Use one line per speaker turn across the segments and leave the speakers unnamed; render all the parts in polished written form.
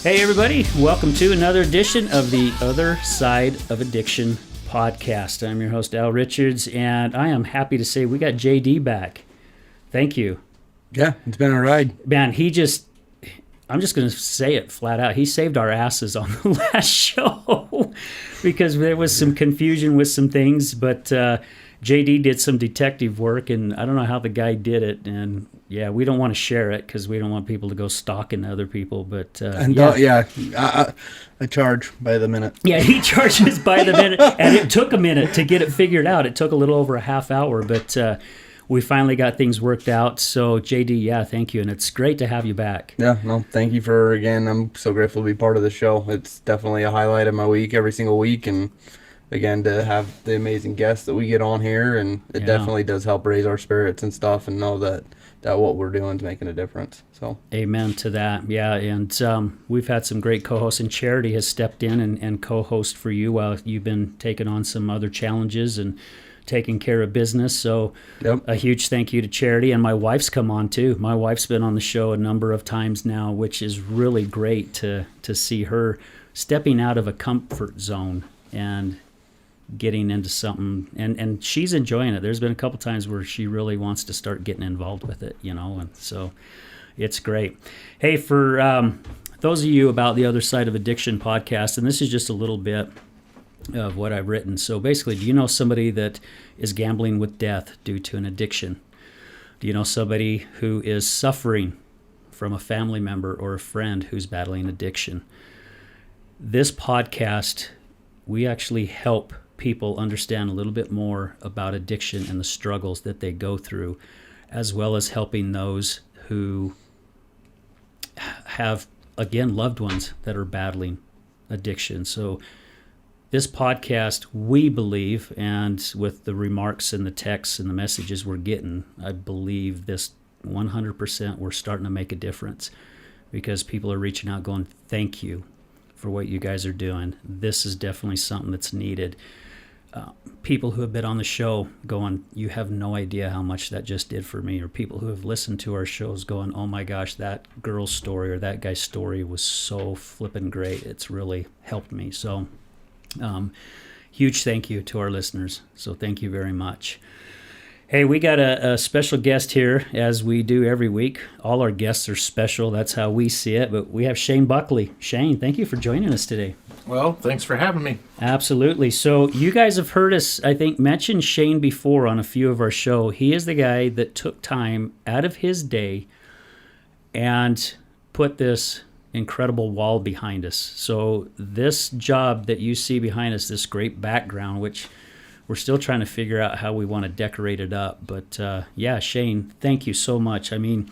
Hey everybody, welcome to another edition of the Other Side of Addiction podcast. I'm your host Al Richards, and I am happy to say we got JD back. Thank you.
Yeah, it's been a ride.
Man, I'm just going to say it flat out. He saved our asses on the last show because there was some confusion with some things, but JD did some detective work, and I don't know how the guy did it. And yeah, we don't want to share it because we don't want people to go stalking other people. But
I charge by the minute.
Yeah, he charges by the minute, and it took a minute to get it figured out. It took a little over a half hour, but we finally got things worked out. So JD, yeah, thank you, and it's great to have you back.
Yeah, no, thank you again. I'm so grateful to be part of the show. It's definitely a highlight of my week every single week, and again, to have the amazing guests that we get on here, and it definitely does help raise our spirits and stuff, and know that what we're doing is making a difference. So
amen to that. Yeah, and we've had some great co-hosts, and Charity has stepped in and co-host for you while you've been taking on some other challenges and taking care of business. So A huge thank you to Charity, and my wife's come on too. My wife's been on the show a number of times now, which is really great to see her stepping out of a comfort zone and getting into something, and she's enjoying it. There's been a couple times where she really wants to start getting involved with it, and so it's great. Hey, for those of you about the Other Side of Addiction podcast, and this is just a little bit of what I've written. So basically, do you know somebody that is gambling with death due to an addiction? Do you know somebody who is suffering from a family member or a friend who's battling addiction? This podcast, we actually help people understand a little bit more about addiction and the struggles that they go through, as well as helping those who have, again, loved ones that are battling addiction. So this podcast, we believe, and with the remarks and the texts and the messages we're getting, I believe this 100% we're starting to make a difference, because people are reaching out going, thank you for what you guys are doing. This is definitely something that's needed. People who have been on the show going, you have no idea how much that just did for me, or people who have listened to our shows going, oh my gosh, that girl's story or that guy's story was so flippin' great. It's really helped me. So huge thank you to our listeners. So thank you very much. Hey, we got a special guest here, as we do every week. All our guests are special. That's how we see it. But we have Shane Buckley. Shane, thank you for joining us today.
Well, thanks for having me.
Absolutely. So you guys have heard us, I think, mention Shane before on a few of our show. He is the guy that took time out of his day and put this incredible wall behind us. So this job that you see behind us, this great background, which we're still trying to figure out how we want to decorate it up. But yeah, Shane, thank you so much. I mean,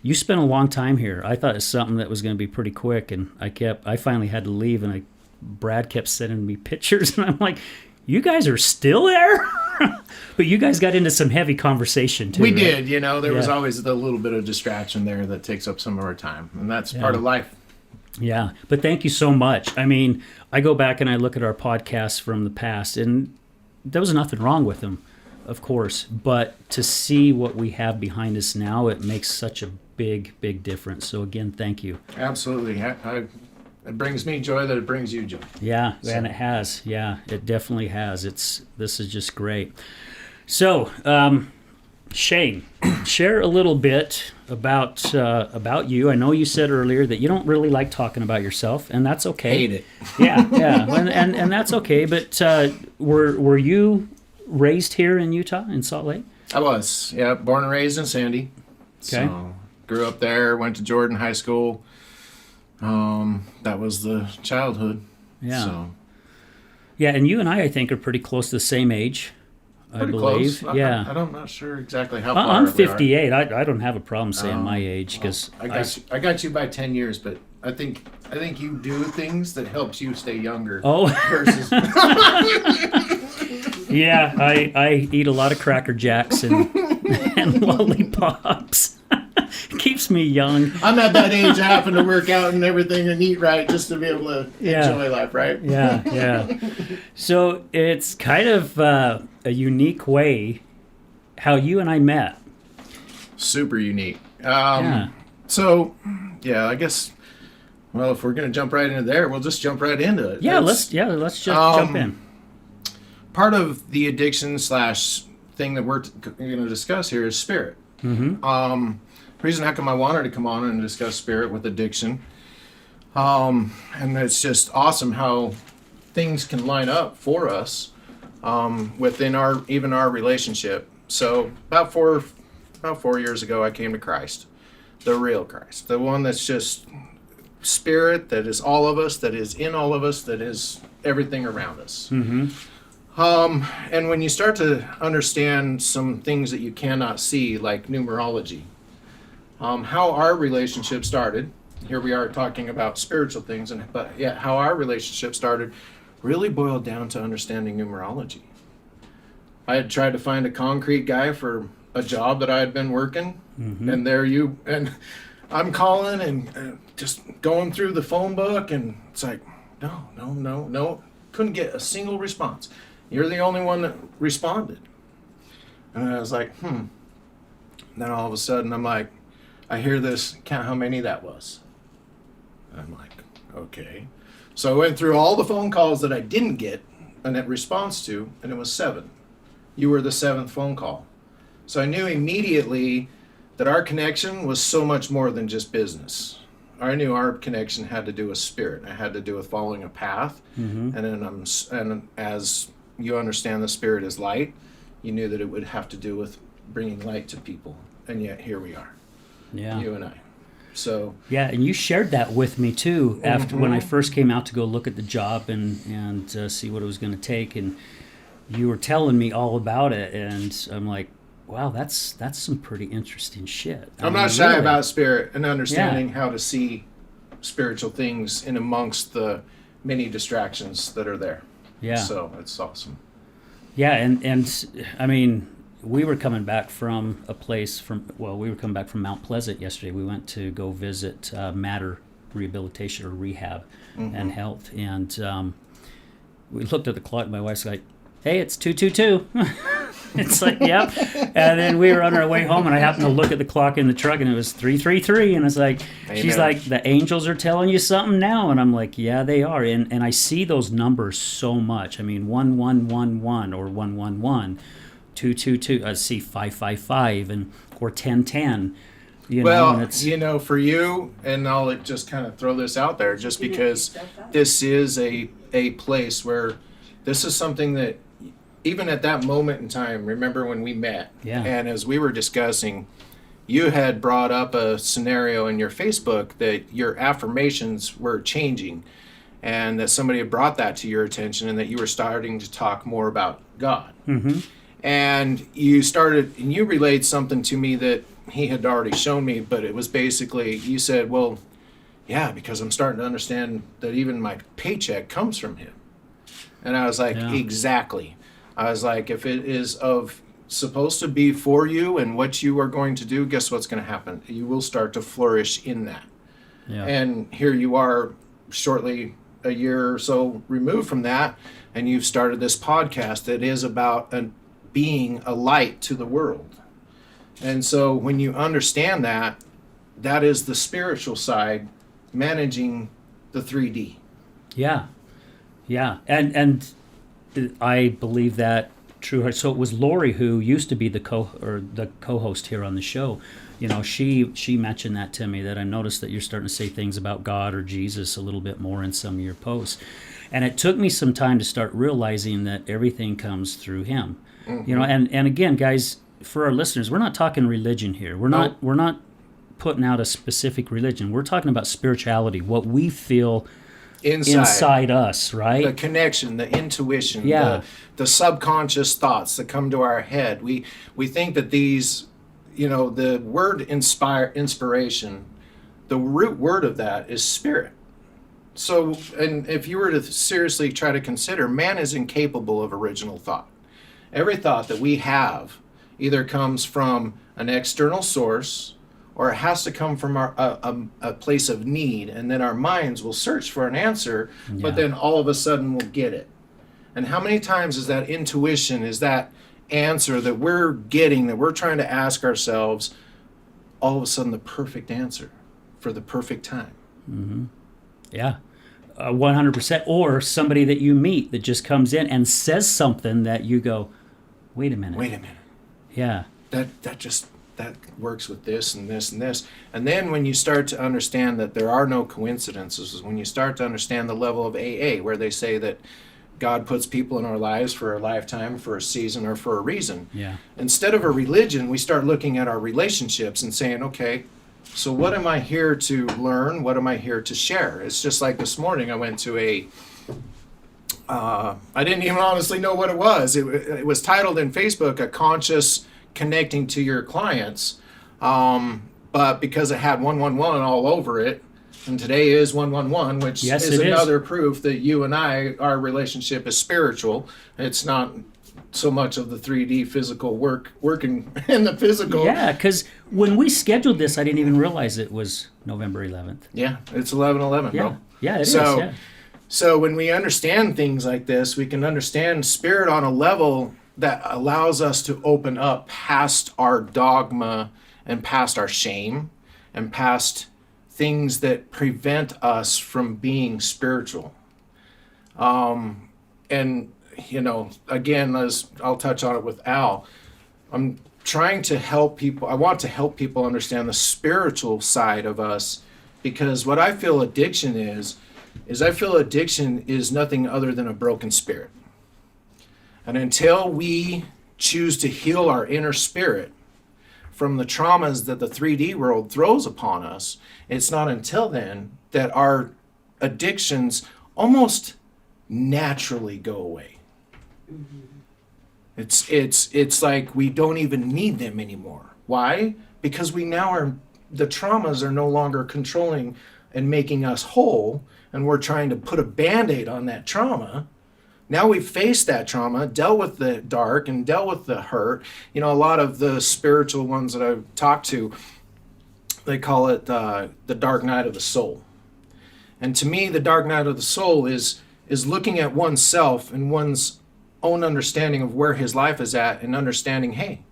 you spent a long time here. I thought it was something that was going to be pretty quick, and I finally had to leave, and Brad kept sending me pictures, and I'm like, you guys are still there? But you guys got into some heavy conversation too.
We did, there was always a little bit of distraction there that takes up some of our time, and that's part of life.
Yeah, but thank you so much. I mean, I go back and I look at our podcasts from the past, and there was nothing wrong with them, of course, but to see what we have behind us now, it makes such a big, big difference. So again, thank you.
Absolutely. It brings me joy that it brings you joy.
Yeah, so. And it has. Yeah, it definitely has. This is just great. So, Shane, share a little bit about you. I know you said earlier that you don't really like talking about yourself, and that's okay.
Hate it.
Yeah, and that's okay. But were you raised here in Utah, in Salt Lake?
I was, yeah, born and raised in Sandy.
Okay.
So grew up there, went to Jordan High School. That was the childhood.
Yeah.
So.
Yeah, and you and I think, are pretty close to the same age.
Pretty
I believe.
Close.
Yeah.
I'm not sure exactly how far.
I'm 58. I don't have a problem saying my age, because
I got you by 10 years, but I think you do things that helps you stay younger.
Oh.
Versus.
Yeah, I eat a lot of Cracker Jacks and lollipops. Keeps me young.
I'm at that age, I happen to work out and everything and eat right just to be able to enjoy life, right?
Yeah. So it's kind of a unique way how you and I met.
Super unique.
Yeah.
So, yeah, I guess Well, if we're going to jump right into there, we'll just jump right into it.
Let's just jump in.
Part of the addiction / thing that we're going to discuss here is spirit. Reason how come I wanted to come on and discuss spirit with addiction, and it's just awesome how things can line up for us within our relationship. So about four years ago, I came to Christ, the real Christ, the one that's just spirit, that is all of us, that is in all of us, that is everything around us. And when you start to understand some things that you cannot see, like numerology, how our relationship started, here we are talking about spiritual things, how our relationship started really boiled down to understanding numerology. I had tried to find a concrete guy for a job that I had been working, and I'm calling and just going through the phone book, and it's like, no, couldn't get a single response. You're the only one that responded. And I was like, Then all of a sudden, I'm like, I hear this, count how many that was. And I'm like, okay. So I went through all the phone calls that I didn't get a response to, and it was 7. You were the 7th phone call. So I knew immediately that our connection was so much more than just business. I knew our connection had to do with spirit. It had to do with following a path. And then as you understand the spirit is light, you knew that it would have to do with bringing light to people. And yet here we are, you and I. So
yeah, and you shared that with me too after when I first came out to go look at the job and see what it was going to take, and you were telling me all about it, and I'm like, wow, that's some pretty interesting shit.
I'm not shy about spirit and understanding how to see spiritual things in amongst the many distractions that are there.
Yeah.
So it's awesome.
Yeah, and I mean, we were coming back from we were coming back from Mount Pleasant yesterday. We went to go visit Matter Rehabilitation or Rehab and Health, and we looked at the clock. My wife's like, hey, it's 2:22. It's like, yep. And then we were on our way home, and I happened to look at the clock in the truck, and it was 3:33. And it's like,
Amen.
She's like, the angels are telling you something now. And I'm like, yeah, they are. And I see those numbers so much. I mean, 1111 or 111, 222. I see 555 or 1010.
For you, and I'll just kind of throw this out there, just because this is a place where this is something that, even at that moment in time, remember when we met, and as we were discussing, you had brought up a scenario in your Facebook that your affirmations were changing, and that somebody had brought that to your attention, and that you were starting to talk more about God. And you relayed something to me that he had already shown me, but it was basically, you said, well, yeah, because I'm starting to understand that even my paycheck comes from him. And I was like, exactly. I was like, if it is supposed to be for you and what you are going to do, guess what's going to happen? You will start to flourish in that. Yeah. And here you are, shortly a year or so removed from that, and you've started this podcast that is about being a light to the world. And so when you understand that, that is the spiritual side managing the 3D.
Yeah. Yeah. And I believe that true. So it was Lori who used to be the co-host here on the show. You know, she mentioned that to me, that I noticed that you're starting to say things about God or Jesus a little bit more in some of your posts. And it took me some time to start realizing that everything comes through him. You know, and again, guys, for our listeners, we're not talking religion here. We're not putting out a specific religion. We're talking about spirituality, what we feel inside us, right?
The connection, the intuition, the subconscious thoughts that come to our head. We think that these, the word inspiration, the root word of that is spirit. So, and if you were to seriously try to consider, man is incapable of original thought. Every thought that we have either comes from an external source, or it has to come from a place of need, and then our minds will search for an answer, but then all of a sudden we'll get it. And how many times is that intuition, is that answer that we're getting, that we're trying to ask ourselves, all of a sudden the perfect answer for the perfect time?
Yeah. 100%. Or somebody that you meet that just comes in and says something that you go, wait a minute. Yeah.
That works with this and this and this. And then when you start to understand that there are no coincidences, when you start to understand the level of AA, where they say that God puts people in our lives for a lifetime, for a season, or for a reason.
Yeah.
Instead of a religion, we start looking at our relationships and saying, okay, so what am I here to learn? What am I here to share? It's just like this morning I went to I didn't even honestly know what it was. It was titled in Facebook, A Conscious Connecting to Your Clients. But because it had 111 all over it, and today is 111, which is another proof that you and I, our relationship is spiritual. It's not so much of the 3D physical working in the physical.
Yeah, because when we scheduled this, I didn't even realize it was November 11th.
Yeah, it's 11/11,
yeah.
bro.
Yeah, it is. Yeah.
So when we understand things like this, we can understand spirit on a level that allows us to open up past our dogma and past our shame and past things that prevent us from being spiritual. And, you know, again, as I'll touch on it with Al, I'm trying to help people. I want to help people understand the spiritual side of us, because what I feel addiction is I feel addiction is nothing other than a broken spirit. And until we choose to heal our inner spirit from the traumas that the 3D world throws upon us, it's not until then that our addictions almost naturally go away. It's like we don't even need them anymore. Why? Because the traumas are no longer controlling and making us whole, and we're trying to put a Band-Aid on that trauma. Now we've faced that trauma, dealt with the dark and dealt with the hurt. You know, a lot of the spiritual ones that I've talked to, they call it the dark night of the soul. And to me, the dark night of the soul is looking at oneself and one's own understanding of where his life is at, and understanding, hey,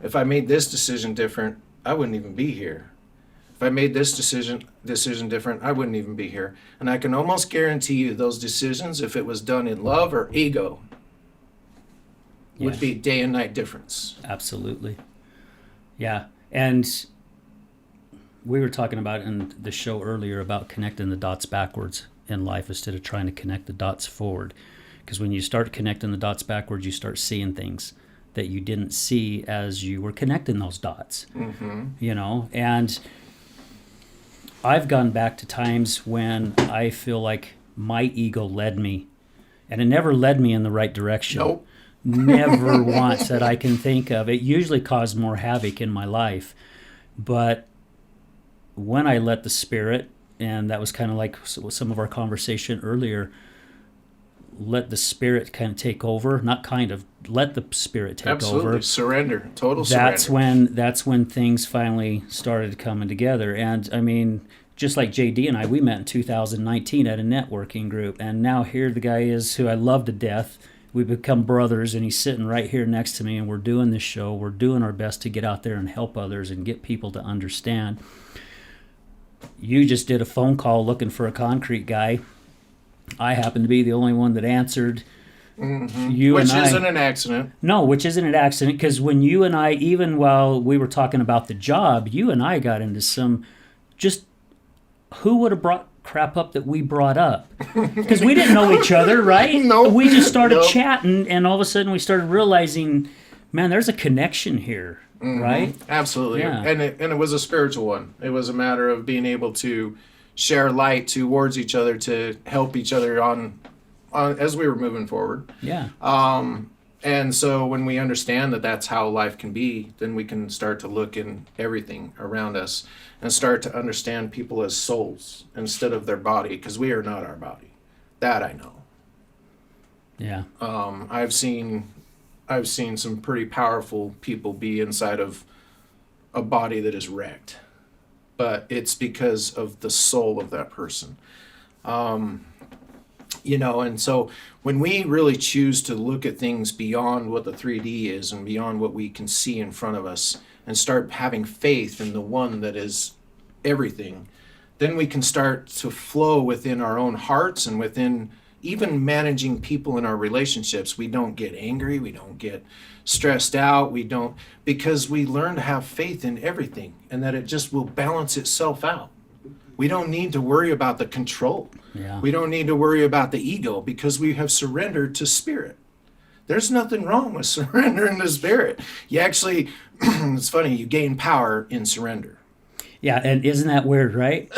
if I made this decision different, I wouldn't even be here. If I made this decision different, I wouldn't even be here. And I can almost guarantee you those decisions, if it was done in love or ego, would be day and night difference.
Absolutely. Yeah. And we were talking about in the show earlier about connecting the dots backwards in life instead of trying to connect the dots forward. Because when you start connecting the dots backwards, you start seeing things that you didn't see as you were connecting those dots. Mm-hmm. You know, and I've gone back to times when I feel like my ego led me, and it never led me in the right direction.
Nope.
Never once that I can think of. It usually caused more havoc in my life. But when I let the spirit, and that was kind of like some of our conversation earlier, let the spirit kind of take over, let the spirit take
Absolutely.
over.
Surrender, total
That's
surrender.
That's when things finally started coming together. And I mean, just like JD and I, we met in 2019 at a networking group, and now here the guy is who I love to death. We've become brothers, and he's sitting right here next to me, and we're doing this show. We're doing our best to get out there and help others and get people to understand. You just did a phone call looking for a concrete guy. I happen to be the only one that answered.
Mm-hmm. Which isn't an accident.
No, which isn't an accident, because when you and I, even while we were talking about the job, you and I got into some just who would have brought crap up that we brought up, because we didn't know each other, right?
No.
We just started chatting, and all of a sudden we started realizing, man, there's a connection here, right?
Absolutely.
Yeah.
And it was a spiritual one. It was a matter of being able to share light towards each other, to help each other on as we were moving forward.
Yeah.
And so when we understand that that's how life can be, then we can start to look in everything around us and start to understand people as souls instead of their body, because we are not our body. That I know.
Yeah.
I've seen some pretty powerful people be inside of a body that is wrecked, but it's because of the soul of that person. You know, and so when we really choose to look at things beyond what the 3D is and beyond what we can see in front of us, and start having faith in the one that is everything, then we can start to flow within our own hearts and within even managing people in our relationships. We don't get angry. We don't get stressed out. We don't, because we learn to have faith in everything and that it just will balance itself out. We don't need to worry about the control.
Yeah.
We don't need to worry about the ego because we have surrendered to spirit. There's nothing wrong with surrendering to spirit. You actually, it's funny, you gain power in surrender.
Yeah, and isn't that weird, right?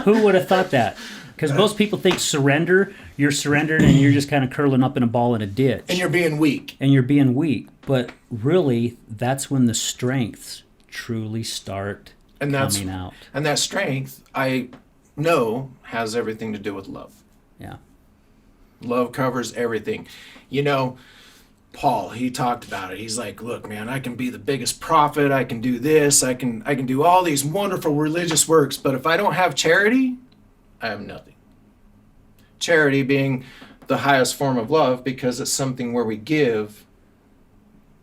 Who would have thought that? Because most people think surrender, you're surrendered and you're just kind of curling up in a ball in a ditch.
And you're being weak.
And you're being weak. But really, that's when the strengths truly start coming out.
And that strength, I know, has everything to do with love.
Yeah.
Love covers everything. You know, Paul, he talked about it. He's like, look, man, I can be the biggest prophet. I can do this. I can do all these wonderful religious works. But if I don't have charity, I have nothing. Charity being the highest form of love because it's something where we give,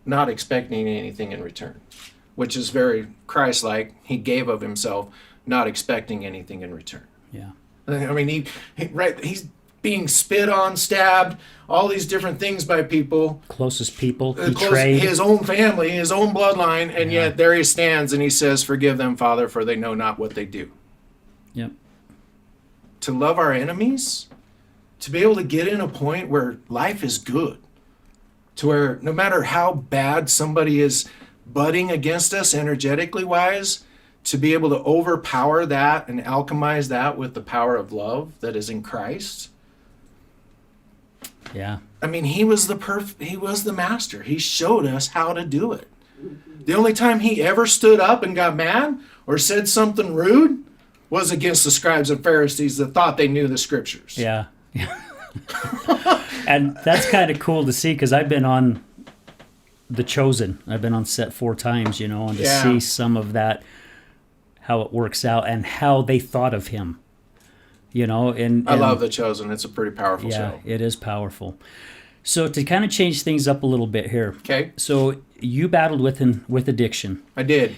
not expecting anything in return, which is very Christ-like. He gave of himself, not expecting anything in return.
Yeah.
I mean, he's being spit on, stabbed, all these different things by people.
Closest people, betrayed.
His own family, his own bloodline, and yet there he stands and he says, forgive them, Father, for they know not what they do.
Yep.
To love our enemies, to be able to get in a point where life is good, to where no matter how bad somebody is butting against us energetically wise, to be able to overpower that and alchemize that with the power of love that is in Christ.
Yeah.
I mean, he was the master. He showed us how to do it. The only time he ever stood up and got mad or said something rude was against the scribes and Pharisees that thought they knew the scriptures.
Yeah. And that's kind of cool to see because I've been on The Chosen. I've been on set 4 times, and to see some of that, how it works out and how they thought of him, and
I love The Chosen. It's a pretty powerful show.
Yeah, it is powerful. So to kind of change things up a little bit here.
Okay.
So you battled with addiction.
I did.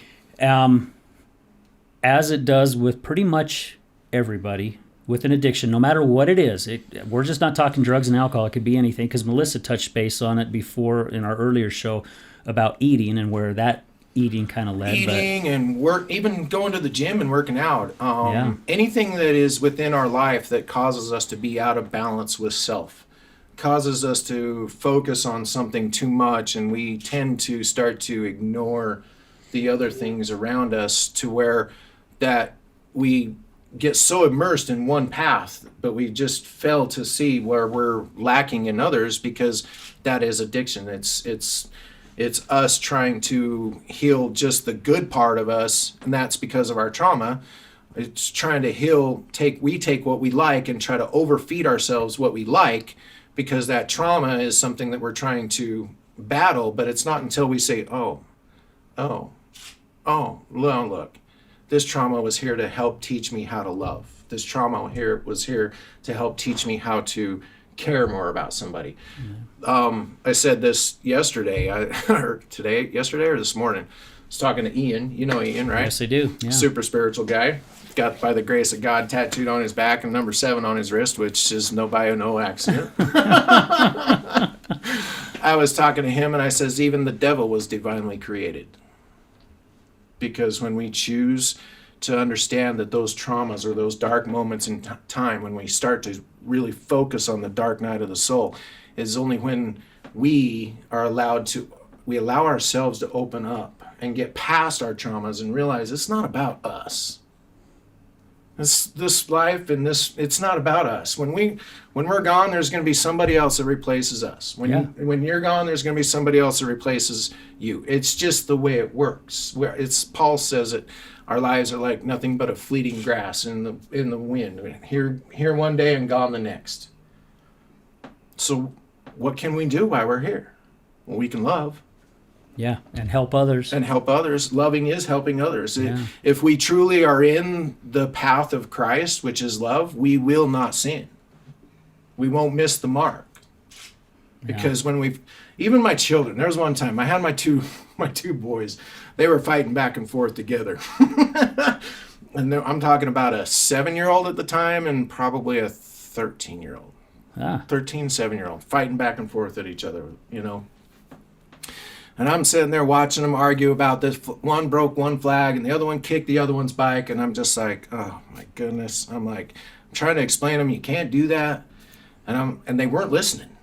As it does with pretty much everybody with an addiction, no matter what it is. We're just not talking drugs and alcohol. It could be anything, because Melissa touched base on it before in our earlier show about eating and where that eating kind of led.
And work, even going to the gym and working out. Anything that is within our life that causes us to be out of balance with self, causes us to focus on something too much, and we tend to start to ignore the other things around us to where that we get so immersed in one path, but we just fail to see where we're lacking in others, because that is addiction. It's us trying to heal just the good part of us, and that's because of our trauma. It's trying to heal, we take what we like and try to overfeed ourselves what we like, because that trauma is something that we're trying to battle, but it's not until we say, oh, look, this trauma was here to help teach me how to love. This trauma was here to help teach me how to care more about somebody. I said this yesterday or this morning. I was talking to Ian. You know Ian, right?
Yes, I do. Yeah.
Super spiritual guy. Got by the grace of God tattooed on his back and number 7 on his wrist, which is no accident. I was talking to him and I says, even the devil was divinely created. Because when we choose to understand that those traumas or those dark moments in time, when we start to really focus on the dark night of the soul, is only when we allow ourselves to open up and get past our traumas and realize it's not about us. This life and it's not about us. When we're gone, there's going to be somebody else that replaces us. When you're gone, there's going to be somebody else that replaces you. It's just the way it works. Paul says it. Our lives are like nothing but a fleeting grass in the wind. Here one day and gone the next. So what can we do while we're here? Well, we can love.
Yeah, and help others.
Loving is helping others.
Yeah.
If we truly are in the path of Christ, which is love, we will not sin. We won't miss the mark. Because even my children, there was one time I had my two boys, they were fighting back and forth together. And I'm talking about a 7-year-old at the time and probably a 13-year-old. 7-year-old, fighting back and forth at each other, you know. And I'm sitting there watching them argue about this. One broke one flag and the other one kicked the other one's bike. And I'm just like, oh my goodness. I'm trying to explain to them, you can't do that. And they weren't listening.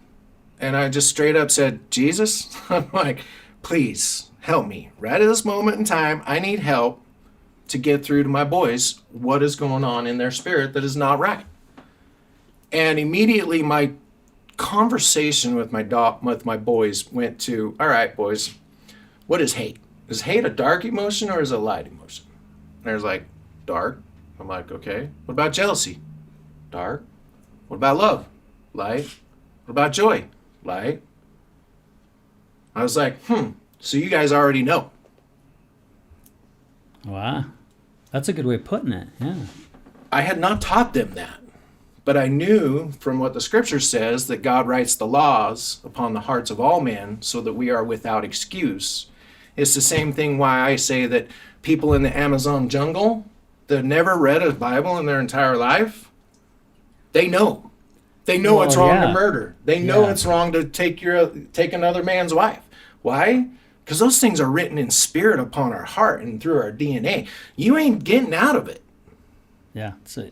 And I just straight up said, Jesus, I'm like, please help me. Right at this moment in time, I need help to get through to my boys what is going on in their spirit that is not right. And immediately my conversation with my boys went to, all right, boys, what is hate? Is hate a dark emotion or is it a light emotion? And there's like, dark. I'm like, okay. What about jealousy? Dark. What about love? Light. What about joy? Light. I was like, so you guys already know.
Wow. That's a good way of putting it. Yeah.
I had not taught them that. But I knew from what the scripture says that God writes the laws upon the hearts of all men so that we are without excuse. It's the same thing why I say that people in the Amazon jungle that never read a Bible in their entire life, they know. They know it's wrong to murder. They know it's wrong to take another man's wife. Why? Because those things are written in spirit upon our heart and through our DNA. You ain't getting out of it.
Yeah,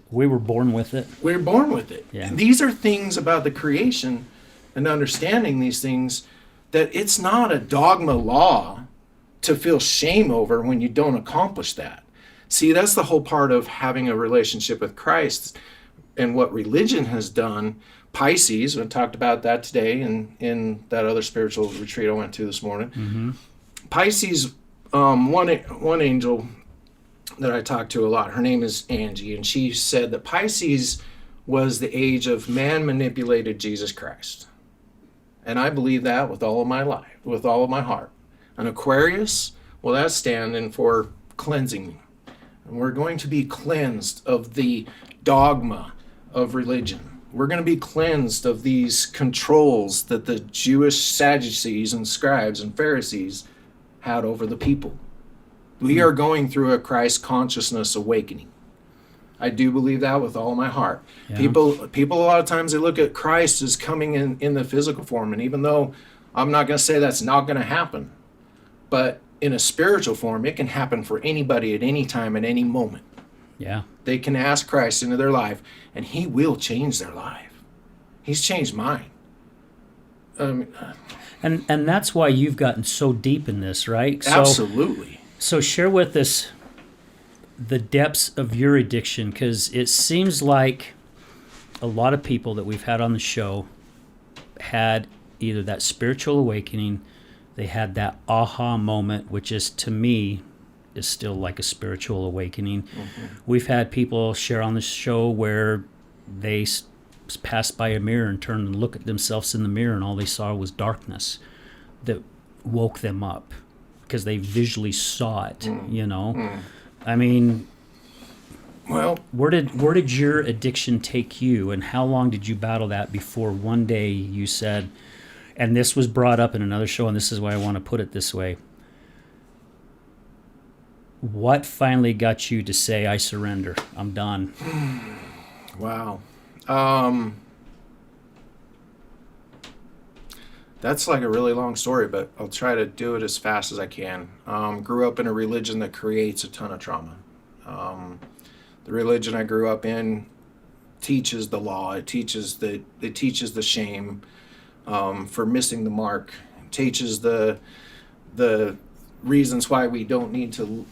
we were born with it.
We're born with it.
Yeah.
And these are things about the creation and understanding these things that it's not a dogma law to feel shame over when you don't accomplish that. See, that's the whole part of having a relationship with Christ and what religion has done. Pisces, we talked about that today in that other spiritual retreat I went to this morning.
Mm-hmm.
Pisces, one angel that I talk to a lot, her name is Angie, and she said that Pisces was the age of man manipulated Jesus Christ. And I believe that with all of my life, with all of my heart. An Aquarius, well, that's standing for cleansing. And we're going to be cleansed of the dogma of religion. We're going to be cleansed of these controls that the Jewish Sadducees and scribes and Pharisees had over the people. We are going through a Christ consciousness awakening. I do believe that with all my heart. Yeah. People a lot of times they look at Christ as coming in the physical form, and even though I'm not going to say that's not going to happen, but in a spiritual form, it can happen for anybody at any time, at any moment.
Yeah.
They can ask Christ into their life, and he will change their life. He's changed mine.
And that's why you've gotten so deep in this, right?
Absolutely.
So share with us the depths of your addiction, because it seems like a lot of people that we've had on the show had either that spiritual awakening, they had that aha moment, which is, to me, is still like a spiritual awakening. Mm-hmm. We've had people share on the show where they passed by a mirror and turned and looked at themselves in the mirror, and all they saw was darkness that woke them up because they visually saw it, you know? I mean,
well,
where did your addiction take you, and how long did you battle that before one day you said, and this was brought up in another show, and this is why I want to put it this way, what finally got you to say, I surrender, I'm done?
Wow. That's like a really long story, but I'll try to do it as fast as I can. Grew up in a religion that creates a ton of trauma. The religion I grew up in teaches the law. It teaches the shame for missing the mark. It teaches the reasons why we don't need to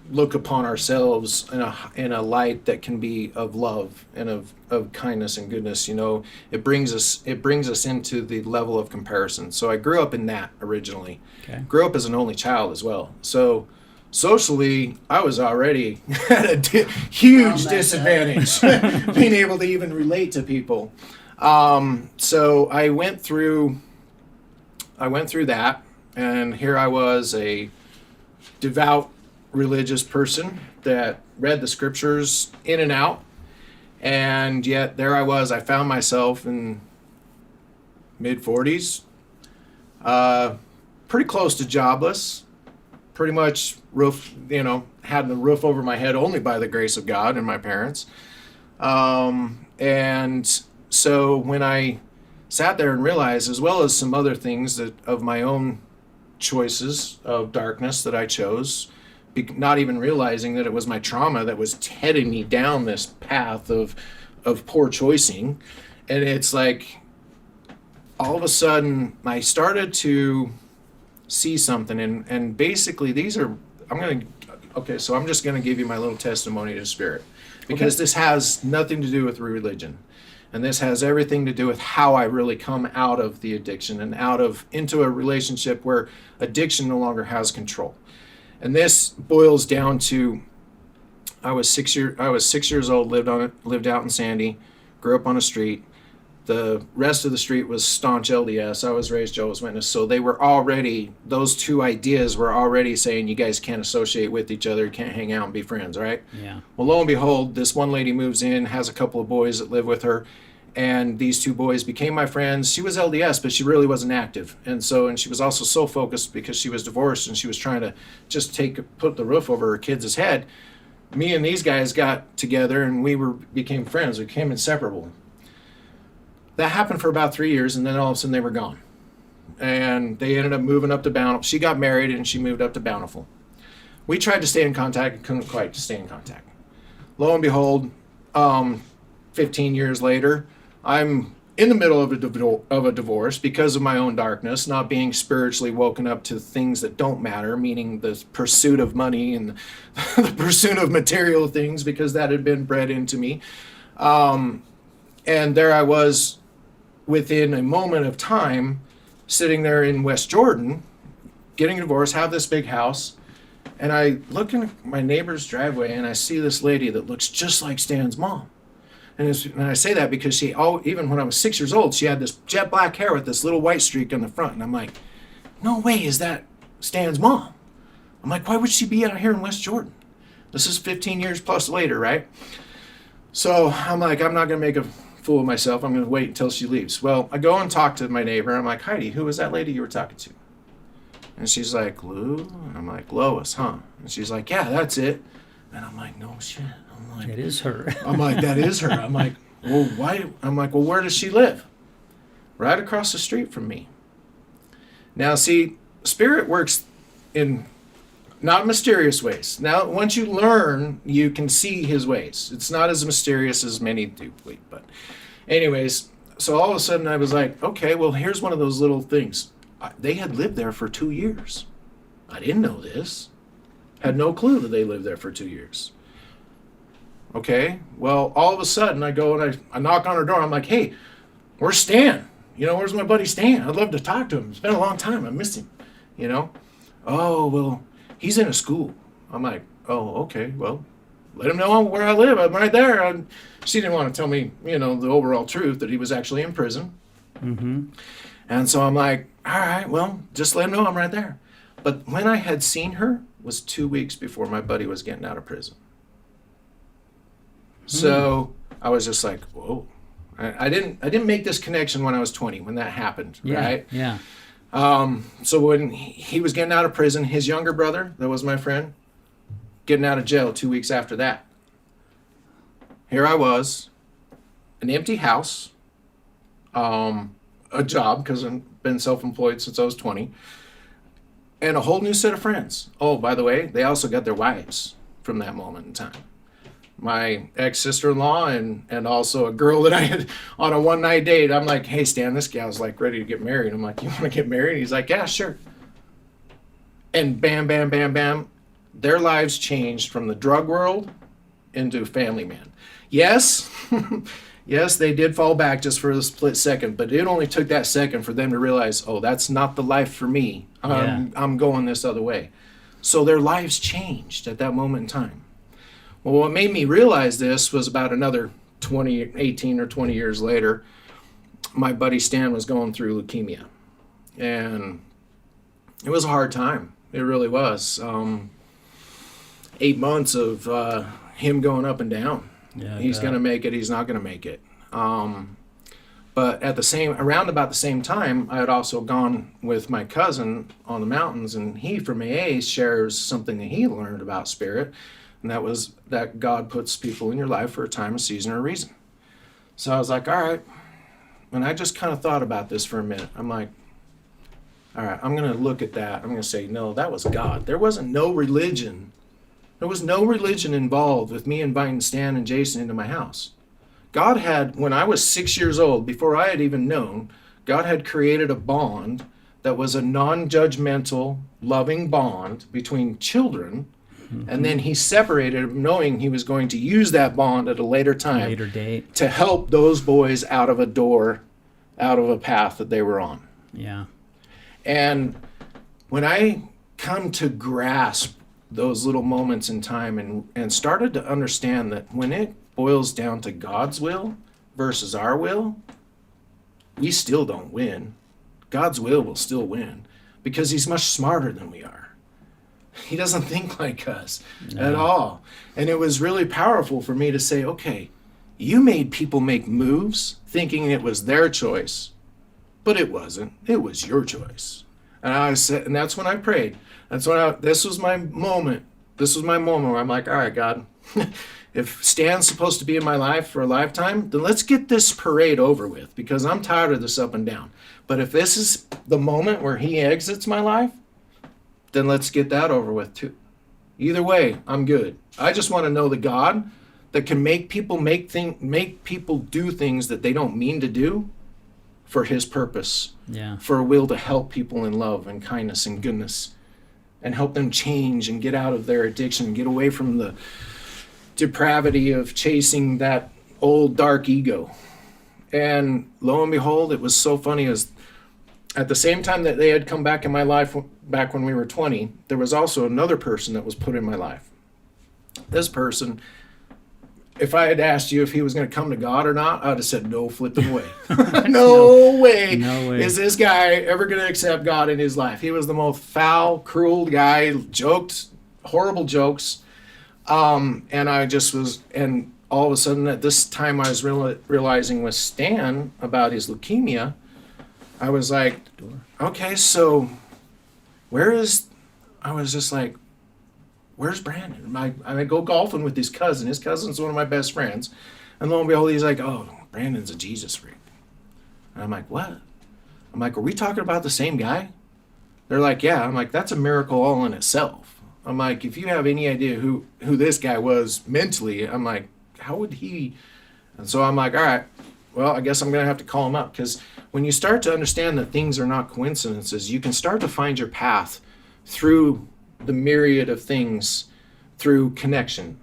look upon ourselves in a light that can be of love and of kindness and goodness. You know, it brings us into the level of comparison. So I grew up in that originally.
Okay.
Grew up as an only child as well. So socially, I was already at a huge disadvantage being able to even relate to people. So I went through that, and here I was, a devout religious person that read the scriptures in and out, and yet there I was. I found myself in mid-40s, pretty close to jobless, pretty much had the roof over my head only by the grace of God and my parents. And so when I sat there and realized, as well as some other things that of my own choices of darkness that I chose, not even realizing that it was my trauma that was heading me down this path of poor choicing. And it's like, all of a sudden I started to see something, and basically so I'm just going to give you my little testimony to Spirit, because this has nothing to do with religion, and this has everything to do with how I really come out of the addiction and into a relationship where addiction no longer has control. And this boils down to, I was 6 years old, lived out in Sandy, grew up on a street. The rest of the street was staunch LDS. I was raised Jehovah's Witness. So those two ideas were already saying you guys can't associate with each other, you can't hang out and be friends, right?
Yeah.
Well, lo and behold, this one lady moves in, has a couple of boys that live with her, and these two boys became my friends. She was LDS, but she really wasn't active. And she was also so focused because she was divorced and she was trying to just put the roof over her kids' head. Me and these guys got together and became friends. We became inseparable. That happened for about 3 years, and then all of a sudden they were gone. And they ended up moving up to Bountiful. She got married and she moved up to Bountiful. We tried to stay in contact and couldn't quite stay in contact. Lo and behold, 15 years later, I'm in the middle of a divorce because of my own darkness, not being spiritually woken up to things that don't matter, meaning the pursuit of money and the pursuit of material things, because that had been bred into me. And there I was, within a moment of time, sitting there in West Jordan, getting a divorce, have this big house, and I look in my neighbor's driveway and I see this lady that looks just like Stan's mom. And I say that because even when I was 6 years old, she had this jet black hair with this little white streak on the front. And I'm like, no way is that Stan's mom. I'm like, why would she be out here in West Jordan? This is 15 years plus later, right? So I'm like, I'm not going to make a fool of myself. I'm going to wait until she leaves. Well, I go and talk to my neighbor. I'm like, Heidi, who was that lady you were talking to? And she's like, Lou? And I'm like, Lois, huh? And she's like, yeah, that's it. And I'm like, no shit. I'm like,
It is her.
I'm like, that is her. I'm like, well, why? I'm like, well, where does she live? Right across the street from me. Now, see, Spirit works in not mysterious ways. Now, once you learn, you can see his ways. It's not as mysterious as many do believe. But anyways, so all of a sudden I was like, okay, well, here's one of those little things. They had lived there for 2 years. I didn't know this. Had no clue that they lived there for 2 years. Okay, well, all of a sudden I go and I knock on her door. I'm like, hey, where's Stan? Where's my buddy Stan? I'd love to talk to him. It's been a long time. I missed him. Oh, well, he's in a school. I'm like, oh, okay, well, let him know where I live. I'm right there. And she didn't want to tell me, the overall truth, that he was actually in prison.
Mm-hmm.
And so I'm like, all right, well, just let him know I'm right there. But when I had seen her was 2 weeks before my buddy was getting out of prison. So I was just like, whoa. I didn't make this connection when I was 20, when that happened, right?
Yeah.
So when he was getting out of prison, his younger brother, that was my friend, getting out of jail 2 weeks after that. Here I was, an empty house, a job, because I've been self-employed since I was 20, and a whole new set of friends. Oh, by the way, they also got their wives from that moment in time. My ex-sister-in-law and also a girl that I had on a one-night date. I'm like, hey, Stan, this gal's like ready to get married. I'm like, you want to get married? He's like, yeah, sure. And bam, bam, bam, bam, their lives changed from the drug world into family man. Yes, yes, they did fall back just for a split second, but it only took that second for them to realize, oh, that's not the life for me. I'm going this other way. So their lives changed at that moment in time. Well, what made me realize this was about another 18 or 20 years later, my buddy Stan was going through leukemia. And it was a hard time. It really was. 8 months of him going up and down.
Yeah,
he's going to make it. He's not going to make it. But around about the same time, I had also gone with my cousin on the mountains, and he from AA shares something that he learned about spirit, and that was that God puts people in your life for a time, a season, or a reason. So I was like, all right. And I just kind of thought about this for a minute. I'm like, all right, I'm going to look at that. I'm going to say, no, that was God. There wasn't no religion. There was no religion involved with me inviting Stan and Jason into my house. God had, when I was 6 years old, before I had even known, God had created a bond that was a non-judgmental, loving bond between children. And then he separated them, knowing he was going to use that bond at a later time,
later date,
to help those boys out of a door, out of a path that they were on.
Yeah.
And when I come to grasp those little moments in time and started to understand that when it boils down to God's will versus our will, we still don't win. God's will still win because he's much smarter than we are. He doesn't think like us at all. And it was really powerful for me to say, okay, you made people make moves thinking it was their choice, but it wasn't. It was your choice. And I said, and that's when I prayed. This was my moment. This was my moment where I'm like, all right, God, if Stan's supposed to be in my life for a lifetime, then let's get this parade over with because I'm tired of this up and down. But if this is the moment where he exits my life, then let's get that over with too. Either way, I'm good. I just want to know the God that can make people do things that they don't mean to do for his purpose, for a will to help people in love and kindness and goodness and help them change and get out of their addiction, get away from the depravity of chasing that old dark ego. And lo and behold, it was so funny as at the same time that they had come back in my life back when we were 20, there was also another person that was put in my life. This person, if I had asked you if he was going to come to God or not, I'd have said no flipping way. No way is this guy ever going to accept God in his life. He was the most foul, cruel guy, joked horrible jokes. And I just was, and all of a sudden at this time I was realizing with Stan about his leukemia, I was like, okay, so I was just like, where's Brandon? I go golfing with his cousin. His cousin's one of my best friends. And lo and behold, he's like, oh, Brandon's a Jesus freak. And I'm like, what? I'm like, are we talking about the same guy? They're like, yeah. I'm like, that's a miracle all in itself. I'm like, if you have any idea who this guy was mentally, I'm like, how would he? And so I'm like, all right, well, I guess I'm going to have to call him up because when you start to understand that things are not coincidences, you can start to find your path through the myriad of things, through connection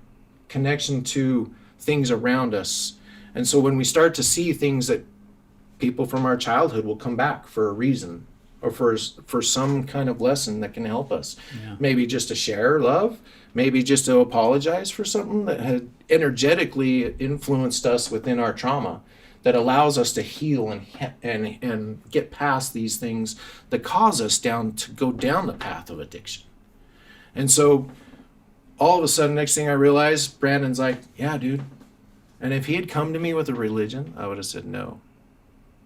to things around us. And so when we start to see things that people from our childhood will come back for a reason or for some kind of lesson that can help us. Yeah. Maybe just to share love, maybe just to apologize for something that had energetically influenced us within our trauma, that allows us to heal and get past these things that cause us to go down the path of addiction. And so all of a sudden, next thing I realized, Brandon's like, yeah, dude. And if he had come to me with a religion, I would have said, no,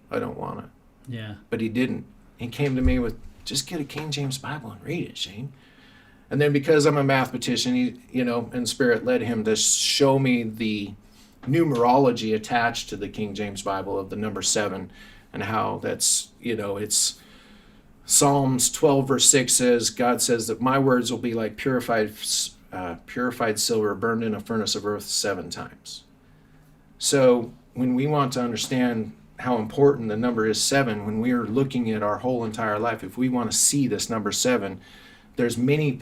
I don't want it.
Yeah.
But he didn't. He came to me with, just get a King James Bible and read it, Shane. And then because I'm a mathematician, he, and Spirit led him to show me the numerology attached to the King James Bible of the number 7 and how that's, it's Psalms 12 verse 6 says, God says that my words will be like purified silver burned in a furnace of earth 7 times. So when we want to understand how important the number is 7, when we are looking at our whole entire life, if we want to see this number 7, there's many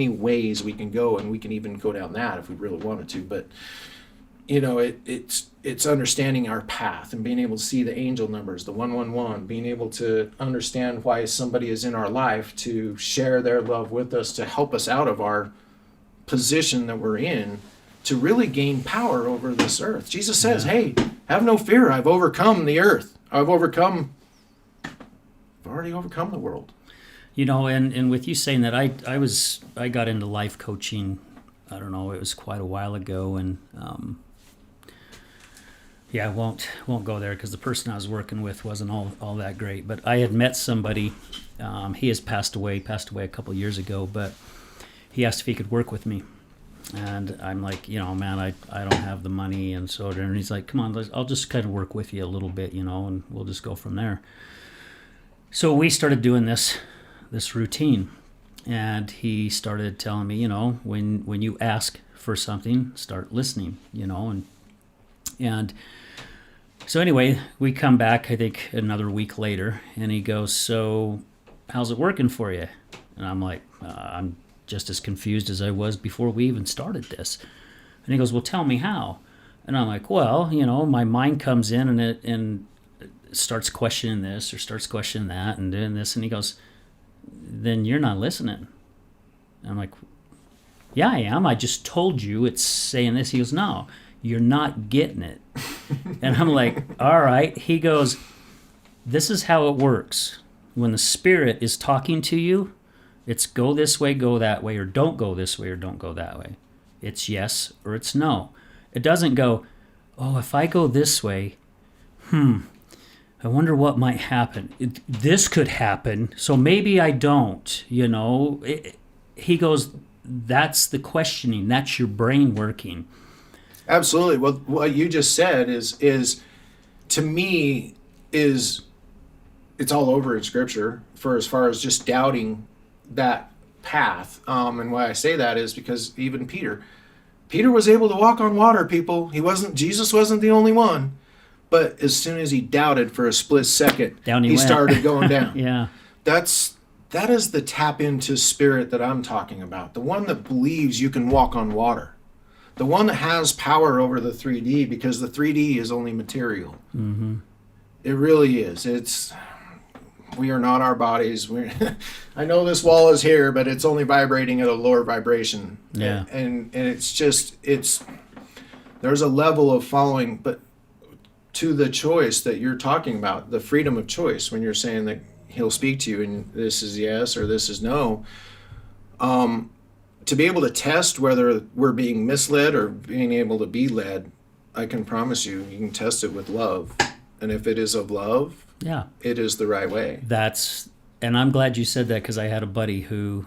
ways we can go, and we can even go down that if we really wanted to. But it's understanding our path and being able to see the angel numbers, the 111, being able to understand why somebody is in our life to share their love with us, to help us out of our position that we're in, to really gain power over this earth. Jesus says, hey, have no fear. I've overcome the earth. I've already overcome the world.
And with you saying that, I got into life coaching, I don't know, it was quite a while ago, and Yeah, I won't go there because the person I was working with wasn't all that great. But I had met somebody. He has passed away a couple of years ago. But he asked if he could work with me, and I'm like, man, I don't have the money, and so. And he's like, come on, I'll just kind of work with you a little bit, and we'll just go from there. So we started doing this routine, and he started telling me, when you ask for something, start listening, and so anyway, we come back, I think, another week later, and he goes, so how's it working for you? And I'm like, I'm just as confused as I was before we even started this. And he goes, well, tell me how. And I'm like, well, my mind comes in and it starts questioning this or starts questioning that and doing this. And he goes, then you're not listening. And I'm like, yeah, I am. I just told you it's saying this. He goes, no, you're not getting it. And I'm like, all right. He goes, this is how it works. When the Spirit is talking to you, it's go this way, go that way, or don't go this way, or don't go that way. It's yes or it's no. It doesn't go, oh, if I go this way, I wonder what might happen. This could happen, so maybe I don't, He goes, that's the questioning. That's your brain working.
Absolutely. Well, what you just said is to me, it's all over in Scripture for as far as just doubting that path. And why I say that is because even Peter was able to walk on water, people. Jesus wasn't the only one. But as soon as he doubted for a split second, he started going down.
Yeah.
That is the tap into spirit that I'm talking about. The one that believes you can walk on water. The one that has power over the 3D, because the 3D is only material.
Mm-hmm.
It really is. We are not our bodies. I know this wall is here, but it's only vibrating at a lower vibration.
Yeah.
And there's a level of following, but to the choice that you're talking about, the freedom of choice, when you're saying that he'll speak to you and this is yes or this is no, to be able to test whether we're being misled or being able to be led, I can promise you can test it with love. And if it is of love,
yeah,
it is the right way.
And I'm glad you said that, because I had a buddy who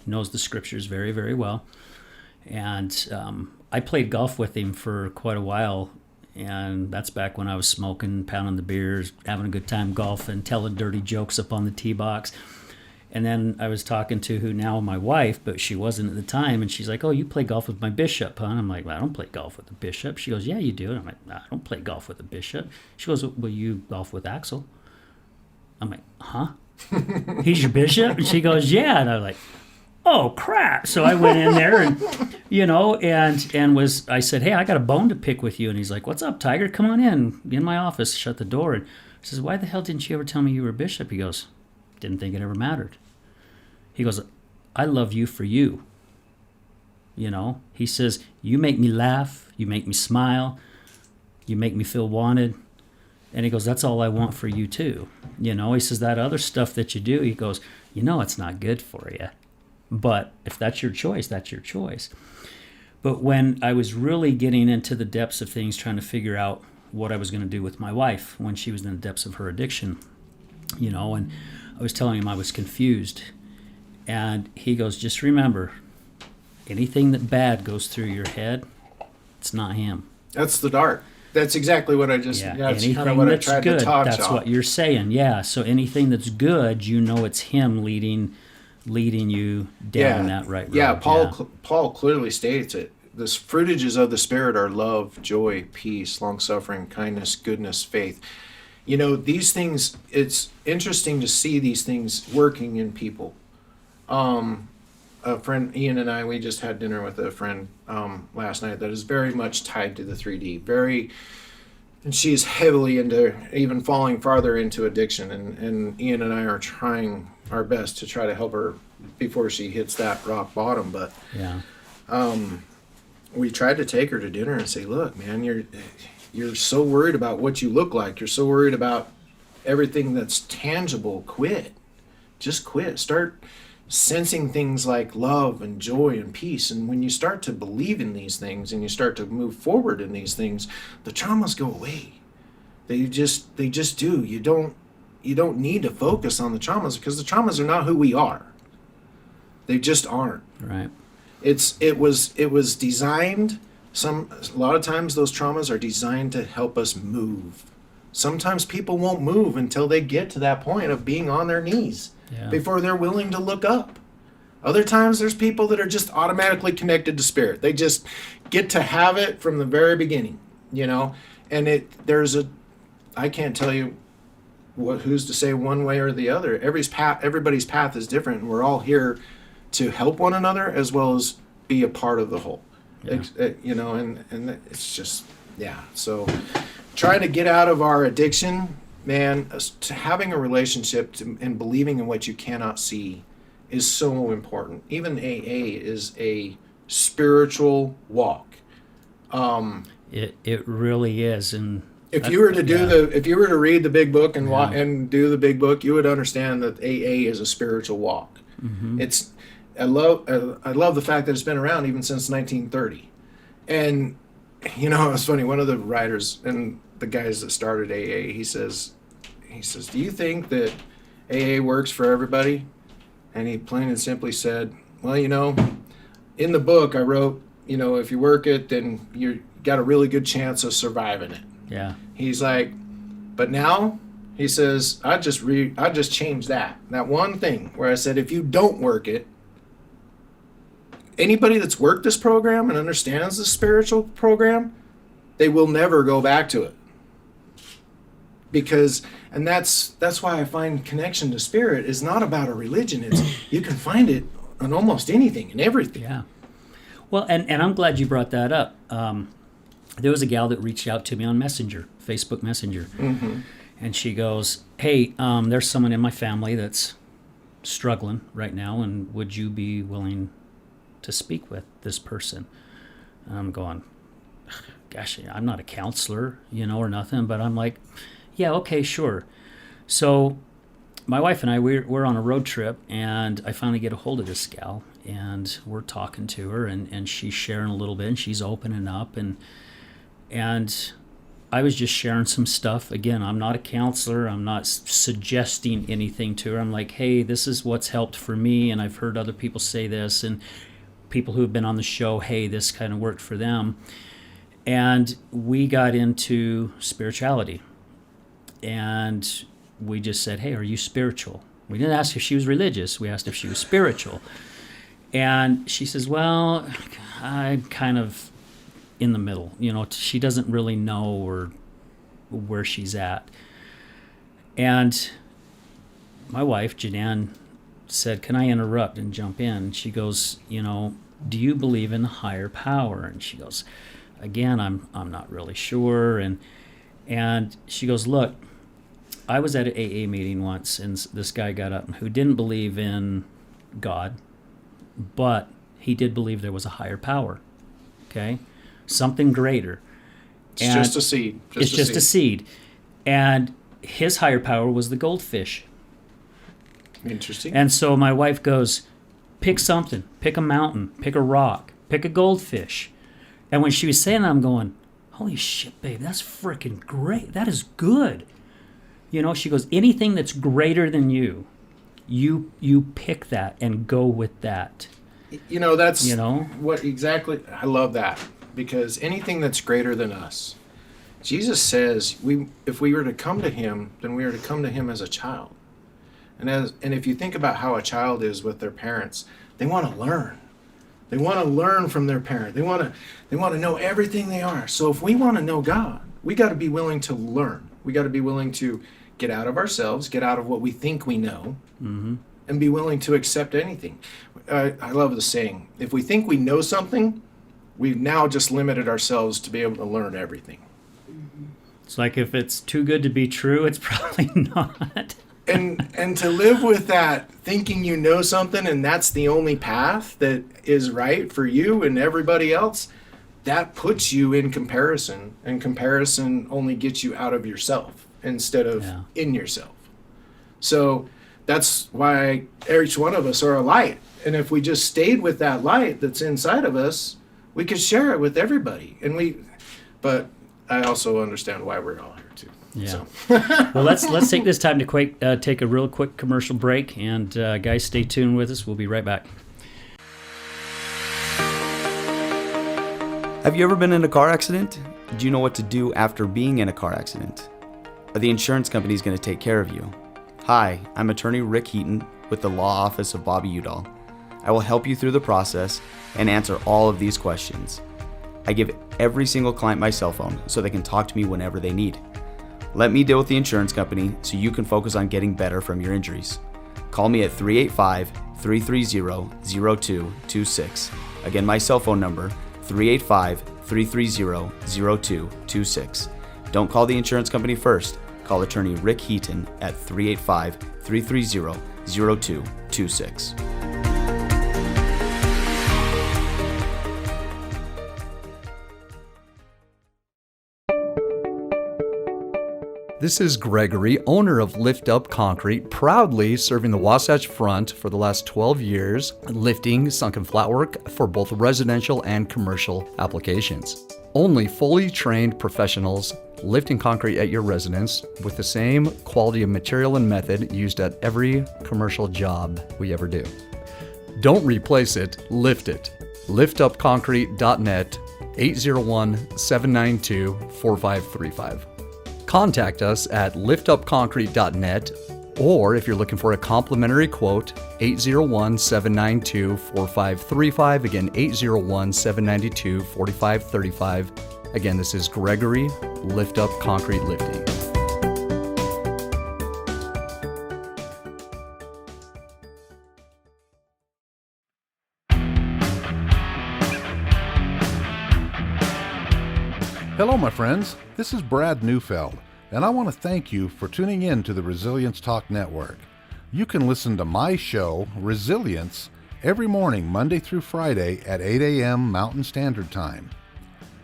knows the Scriptures very, very well. And I played golf with him for quite a while. And that's back when I was smoking, pounding the beers, having a good time golfing, telling dirty jokes up on the tee box. And then I was talking to who now my wife, but she wasn't at the time. And she's like, oh, you play golf with my bishop, huh? And I'm like, well, I don't play golf with the bishop. She goes, yeah, you do. And I'm like, no, I don't play golf with the bishop. She goes, well, you golf with Axel. I'm like, huh? He's your bishop? And she goes, yeah. And I was like, oh, crap. So I went in there and, I said, hey, I got a bone to pick with you. And he's like, what's up, Tiger? Come on in my office. Shut the door. And he says, why the hell didn't you ever tell me you were a bishop? He goes, didn't think it ever mattered. He goes, I love you for you. He says, you make me laugh. You make me smile. You make me feel wanted. And he goes, that's all I want for you too. He says, that other stuff that you do, he goes, it's not good for you. But if that's your choice, that's your choice. But when I was really getting into the depths of things, trying to figure out what I was going to do with my wife when she was in the depths of her addiction, and I was telling him I was confused. And he goes, just remember, anything that bad goes through your head, it's not him.
That's the dart. That's exactly what I just, that's
anything
kind of what
that's
I tried
good,
to talk
that's
about.
what you're saying. Yeah, so anything that's good, it's him leading you down that right road.
Yeah, Paul clearly states it. The fruitages of the Spirit are love, joy, peace, long-suffering, kindness, goodness, faith. These things, it's interesting to see these things working in people. A friend, Ian and I, we just had dinner with a friend last night that is very much tied to the 3D. And she's heavily into, even falling farther into addiction. And Ian and I are trying our best to try to help her before she hits that rock bottom. But
yeah,
we tried to take her to dinner and say, look, man, you're so worried about what you look like. You're so worried about everything that's tangible. Quit. Just quit. Start sensing things like love and joy and peace. And when you start to believe in these things and you start to move forward in these things, the traumas go away. They just do. You don't need to focus on the traumas, because the traumas are not who we are. They just aren't.
Right.
It was designed, a lot of times those traumas are designed to help us move. Sometimes people won't move until they get to that point of being on their knees before they're willing to look up. Other times there's people that are just automatically connected to spirit. They just get to have it from the very beginning, and I can't tell you who's to say one way or the other. Everybody's path is different, and we're all here to help one another as well as be a part of the whole. And it's just, so trying to get out of our addiction, man, to having a relationship and believing in what you cannot see is so important. Even AA is a spiritual walk.
It really is. And
if you were to read the big book and do the big book, you would understand that AA is a spiritual walk.
Mm-hmm.
I love the fact that it's been around even since 1930. And it's funny, one of the writers and the guys that started AA, he says, do you think that AA works for everybody? And he plain and simply said, well, in the book I wrote, if you work it, then you got a really good chance of surviving it.
Yeah.
He's like, but now, he says, I just changed that one thing where I said, if you don't work it, anybody that's worked this program and understands the spiritual program, they will never go back to it. And that's why I find connection to spirit is not about a religion. It's you can find it on almost anything and everything.
Yeah. Well, and I'm glad you brought that up. There was a gal that reached out to me on Facebook Messenger.
Mm-hmm.
And she goes, hey, there's someone in my family that's struggling right now, and would you be willing to speak with this person? And I'm going, gosh, I'm not a counselor, or nothing, but I'm like, yeah, okay, sure. So my wife and I, we're on a road trip, and I finally get a hold of this gal, and we're talking to her, and she's sharing a little bit, and she's opening up, and I was just sharing some stuff. Again, I'm not a counselor. I'm not suggesting anything to her. I'm like, hey, this is what's helped for me, and I've heard other people say this, and people who have been on the show, hey, this kind of worked for them. And we got into spirituality. And we just said, hey, are you spiritual? We didn't ask if she was religious. We asked if she was spiritual. And she says, well, I'm kind of in the middle. She doesn't really know where she's at. And my wife, Janann, said, can I interrupt and jump in? She goes, do you believe in a higher power? And she goes, again, I'm not really sure. And she goes, look, I was at an AA meeting once, and this guy got up who didn't believe in God, but he did believe there was a higher power, okay? Something greater.
It's just a seed.
It's just a seed. And his higher power was the goldfish.
Interesting.
And so my wife goes, pick something. Pick a mountain. Pick a rock. Pick a goldfish. And when she was saying that, I'm going, holy shit, babe, that's freaking great. That is good. She goes, anything that's greater than you pick that and go with that.
That's what exactly, I love that, because anything that's greater than us, Jesus says, if we were to come to him, then we are to come to him as a child. And if you think about how a child is with their parents, they want to learn. They want to learn from their parent. They want to know everything they are. So if we want to know God, we got to be willing to learn. We got to be willing to get out of ourselves, get out of what we think we know,
mm-hmm.
and be willing to accept anything. I love the saying, if we think we know something, we've now just limited ourselves to be able to learn everything.
It's like if it's too good to be true, it's probably not.
And to live with that, thinking you know something and that's the only path that is right for you and everybody else, that puts you in comparison, and comparison only gets you out of yourself instead of in yourself. So that's why each one of us are a light. And if we just stayed with that light that's inside of us, we could share it with everybody. But I also understand why we're all here too.
Yeah.
So.
Well, let's take this time to take a real quick commercial break, and guys, stay tuned with us. We'll be right back.
Have you ever been in a car accident? Do you know what to do after being in a car accident? Are the insurance companies going to take care of you? Hi, I'm attorney Rick Heaton with the Law Office of Bobby Udall. I will help you through the process and answer all of these questions. I give every single client my cell phone so they can talk to me whenever they need. Let me deal with the insurance company so you can focus on getting better from your injuries. Call me at 385-330-0226. Again, my cell phone number, 385-330-0226. Don't call the insurance company first. Call attorney Rick Heaton at 385-330-0226.
This is Gregory, owner of Lift Up Concrete, proudly serving the Wasatch Front for the last 12 years, lifting sunken flatwork for both residential and commercial applications. Only fully trained professionals lifting concrete at your residence with the same quality of material and method used at every commercial job we ever do. Don't replace it, lift it. liftupconcrete.net, 801-792-4535. Contact us at liftupconcrete.net, or if you're looking for a complimentary quote, 801-792-4535. Again, 801-792-4535. Again, this is Gregory, Lift Up Concrete Lifting.
Hello, my friends. This is Brad Neufeld, and I want to thank you for tuning in to the Resilience Talk Network. You can listen to my show, Resilience, every morning, Monday through Friday at 8 a.m. Mountain Standard Time.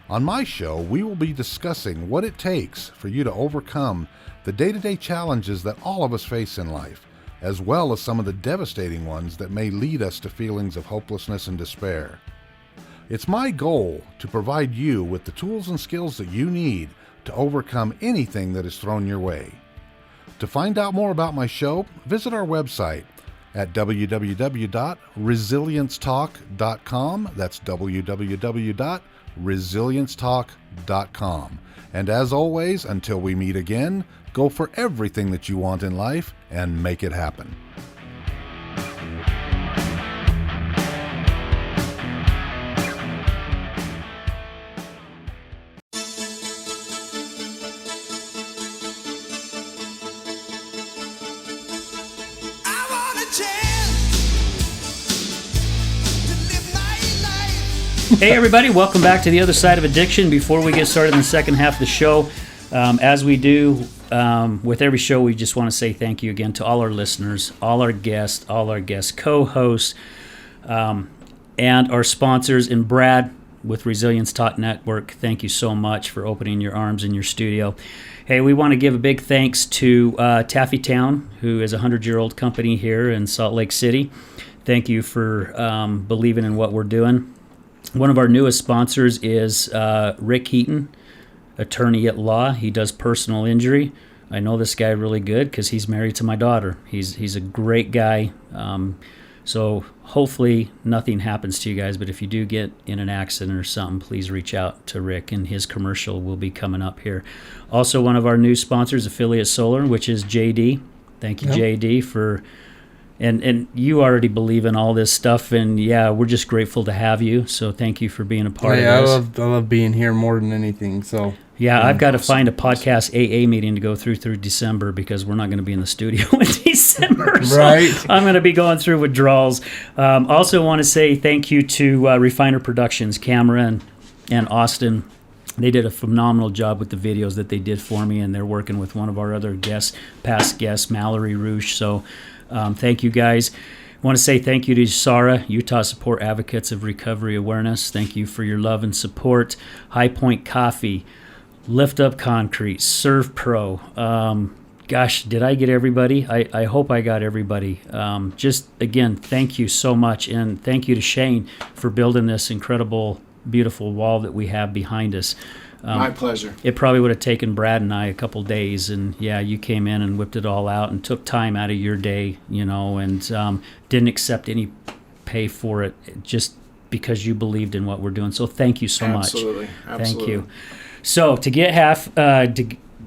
On my show, we will be discussing what it takes for you to overcome the day-to-day challenges that all of us face in life, as well as some of the devastating ones that may lead us to feelings of hopelessness and despair. It's my goal to provide you with the tools and skills that you need to overcome anything that is thrown your way. To find out more about my show, visit our website at www.resiliencetalk.com. That's www.resiliencetalk.com. And as always, until we meet again, go for everything that you want in life and make it happen.
Hey everybody, welcome back to The Other Side of Addiction. Before we get started in the second half of the show, as we do with every show, we just want to say thank you again to all our listeners, all our guest co-hosts, and our sponsors. And Brad with Resilience Talk Network, thank you so much for opening your arms in your studio. Hey, we want to give a big thanks to Taffy Town, who is a 100-year-old company here in Salt Lake City. Thank you for believing in what we're doing. One of our newest sponsors is Rick Heaton, attorney at law. He does personal injury. I know this guy really good because he's married to my daughter. He's a great guy. So hopefully nothing happens to you guys, but if you do get in an accident or something, please reach out to Rick, and his commercial will be coming up here. Also, one of our new sponsors, Affiliate Solar, which is JD. Thank you, JD, for... And you already believe in all this stuff, and yeah, we're just grateful to have you. So thank you for being a part of this.
I love being here more than anything. So
yeah, I've got to find a podcast AA meeting to go through December because we're not going to be in the studio in December. So
right.
I'm going to be going through withdrawals. Also want to say thank you to Refiner Productions, Cameron and Austin. They did a phenomenal job with the videos that they did for me, and they're working with one of our other past guests, Mallory Roosh. So thank you guys. I want to say thank you to SARA, Utah Support Advocates of Recovery Awareness. Thank you for your love and support. High Point Coffee, Lift Up Concrete, Serve Pro, Gosh, did I get everybody? I hope I got everybody. Just again, thank you so much. And thank you to Shane for building this incredible, beautiful wall that we have behind us.
My pleasure.
It probably would have taken Brad and I a couple days. And yeah, you came in and whipped it all out and took time out of your day, and didn't accept any pay for it just because you believed in what we're doing. So thank you so much.
Absolutely.
Thank you. So to get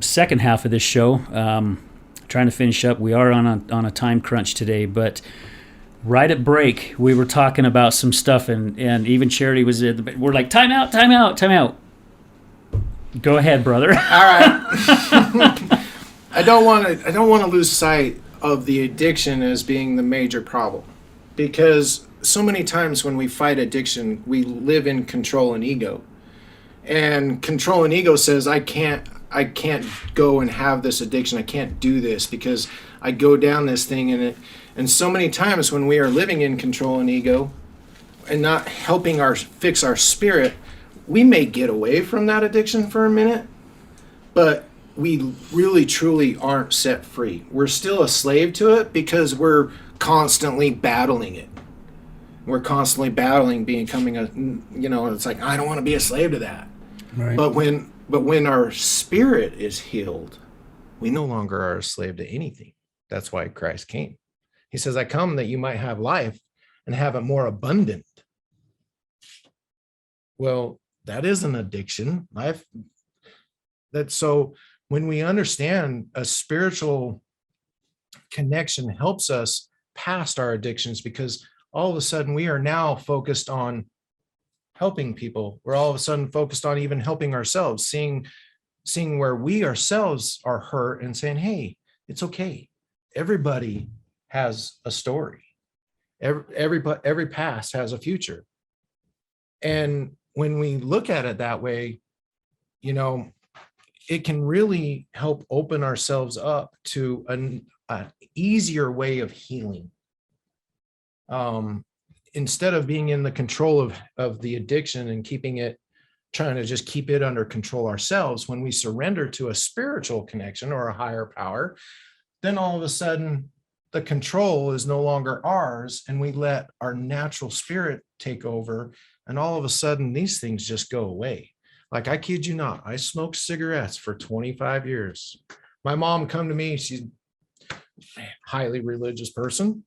second half of this show, trying to finish up. We are on a time crunch today, but right at break, we were talking about some stuff, and even Charity was at the. We're like, time out. Go ahead, brother.
All right. I don't want to lose sight of the addiction as being the major problem, because so many times when we fight addiction, we live in control and ego. And control and ego says, I can't go and have this addiction. I can't do this because I go down this thing in it. And so many times when we are living in control and ego and not helping fix our spirit, we may get away from that addiction for a minute, but we really truly aren't set free. We're still a slave to it because we're constantly battling it. We're constantly battling becoming it's like, I don't want to be a slave to that.
Right.
But when our spirit is healed, we no longer are a slave to anything. That's why Christ came. He says, I come that you might have life and have it more abundant. Well, that is an addiction. So when we understand a spiritual connection helps us past our addictions, because all of a sudden we are now focused on helping people. We're all of a sudden focused on even helping ourselves, seeing where we ourselves are hurt and saying, hey, it's okay. Everybody has a story. Every past has a future. And when we look at it that way, it can really help open ourselves up to an easier way of healing. Instead of being in the control of the addiction and trying to just keep it under control ourselves, when we surrender to a spiritual connection or a higher power, then all of a sudden the control is no longer ours, and we let our natural spirit take over, and all of a sudden these things just go away. Like, I kid you not, I smoked cigarettes for 25 years. My mom come to me, she's a highly religious person,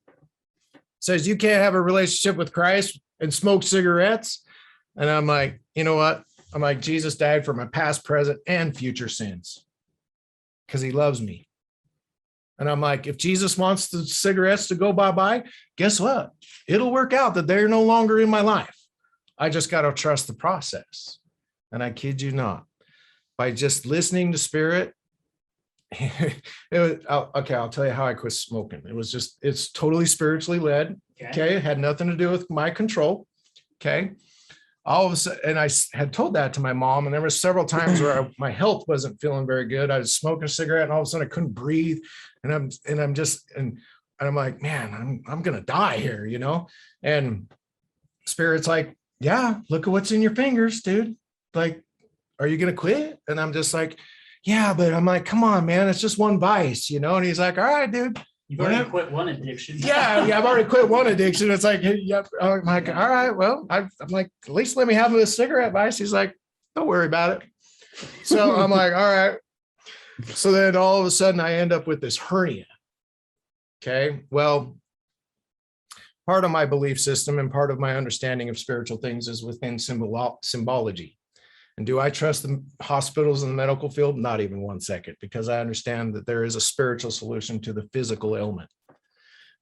says, you can't have a relationship with Christ and smoke cigarettes. And I'm like, you know what? I'm like, Jesus died for my past, present, and future sins because he loves me. And I'm like, if Jesus wants the cigarettes to go bye-bye, guess what? It'll work out that they're no longer in my life. I just got to trust the process. And I kid you not, by just listening to spirit, I'll tell you how I quit smoking. It's totally spiritually led. Okay. It had nothing to do with my control. Okay. All of a sudden, and I had told that to my mom, and there were several times where my health wasn't feeling very good. I was smoking a cigarette, and all of a sudden I couldn't breathe. And I'm like, man, I'm going to die here, and spirit's like, yeah, look at what's in your fingers, dude. Like, are you going to quit? And I'm just like, yeah, but I'm like, come on, man, it's just one vice, and he's like, all right, dude.
You've already quit one addiction.
Yeah, I've already quit one addiction. It's like, yep. I'm like, all right, well, I'm like, at least let me have a cigarette vice. He's like, don't worry about it. So I'm like, all right. So then all of a sudden I end up with this hernia. Okay, well, part of my belief system and part of my understanding of spiritual things is within symbology. And do I trust the hospitals and the medical field? Not even 1 second, because I understand that there is a spiritual solution to the physical ailment.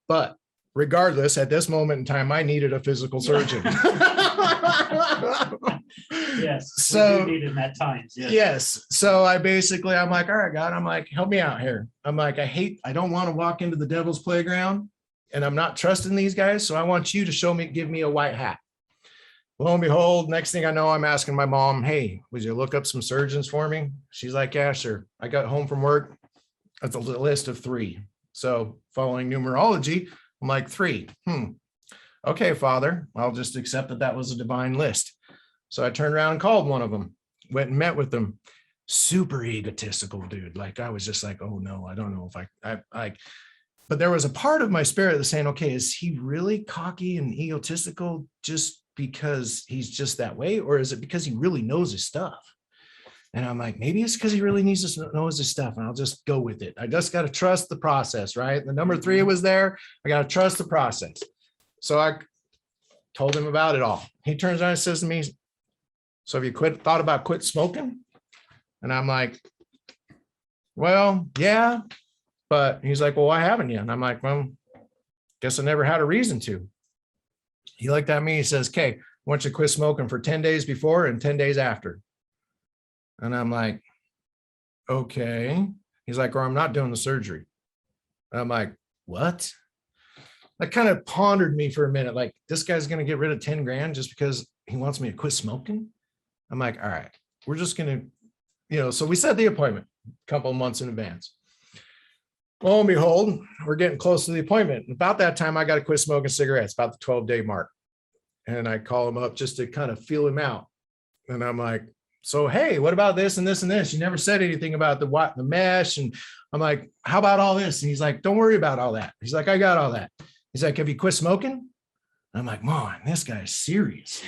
But regardless, at this moment in time, I needed a physical surgeon.
Yes.
So
we needed at times. Yes.
Yes. So I'm like, all right, God, I'm like, help me out here. I'm like, I don't want to walk into the devil's playground, and I'm not trusting these guys. So I want you to give me a white hat. Lo and behold, next thing I know, I'm asking my mom, hey, would you look up some surgeons for me? She's like, yeah, sure. I got home from work. That's a list of 3. So following numerology, I'm like, 3. Okay, Father, I'll just accept that was a divine list. So I turned around and called one of them, went and met with them. super egotistical dude. Like I was just like, oh no, I don't know if I but there was a part of my spirit that's saying, okay, is he really cocky and egotistical just because he's just that way? Or is it because he really knows his stuff? And I'm like, maybe it's because he really needs to know his stuff, and I'll just go with it. I just got to trust the process, right? The number 3 was there. I got to trust the process. So I told him about it all. He turns around and says to me, so have you thought about quit smoking? And I'm like, well, yeah. But he's like, well, why haven't you? And I'm like, well, guess I never had a reason to. He looked at me, he says, okay, I want you to quit smoking for 10 days before and 10 days after. And I'm like, okay. He's like, or I'm not doing the surgery. And I'm like, what? That kind of pondered me for a minute. Like, this guy's going to get rid of 10 grand just because he wants me to quit smoking? I'm like, all right, we're just going to, so we set the appointment a couple of months in advance. Lo and behold, we're getting close to the appointment. About that time, I got to quit smoking cigarettes, about the 12-day mark. And I call him up just to kind of feel him out. And I'm like, so, hey, what about this and this and this? You never said anything about the mesh. And I'm like, how about all this? And he's like, don't worry about all that. He's like, I got all that. He's like, have you quit smoking? And I'm like, man, this guy's serious.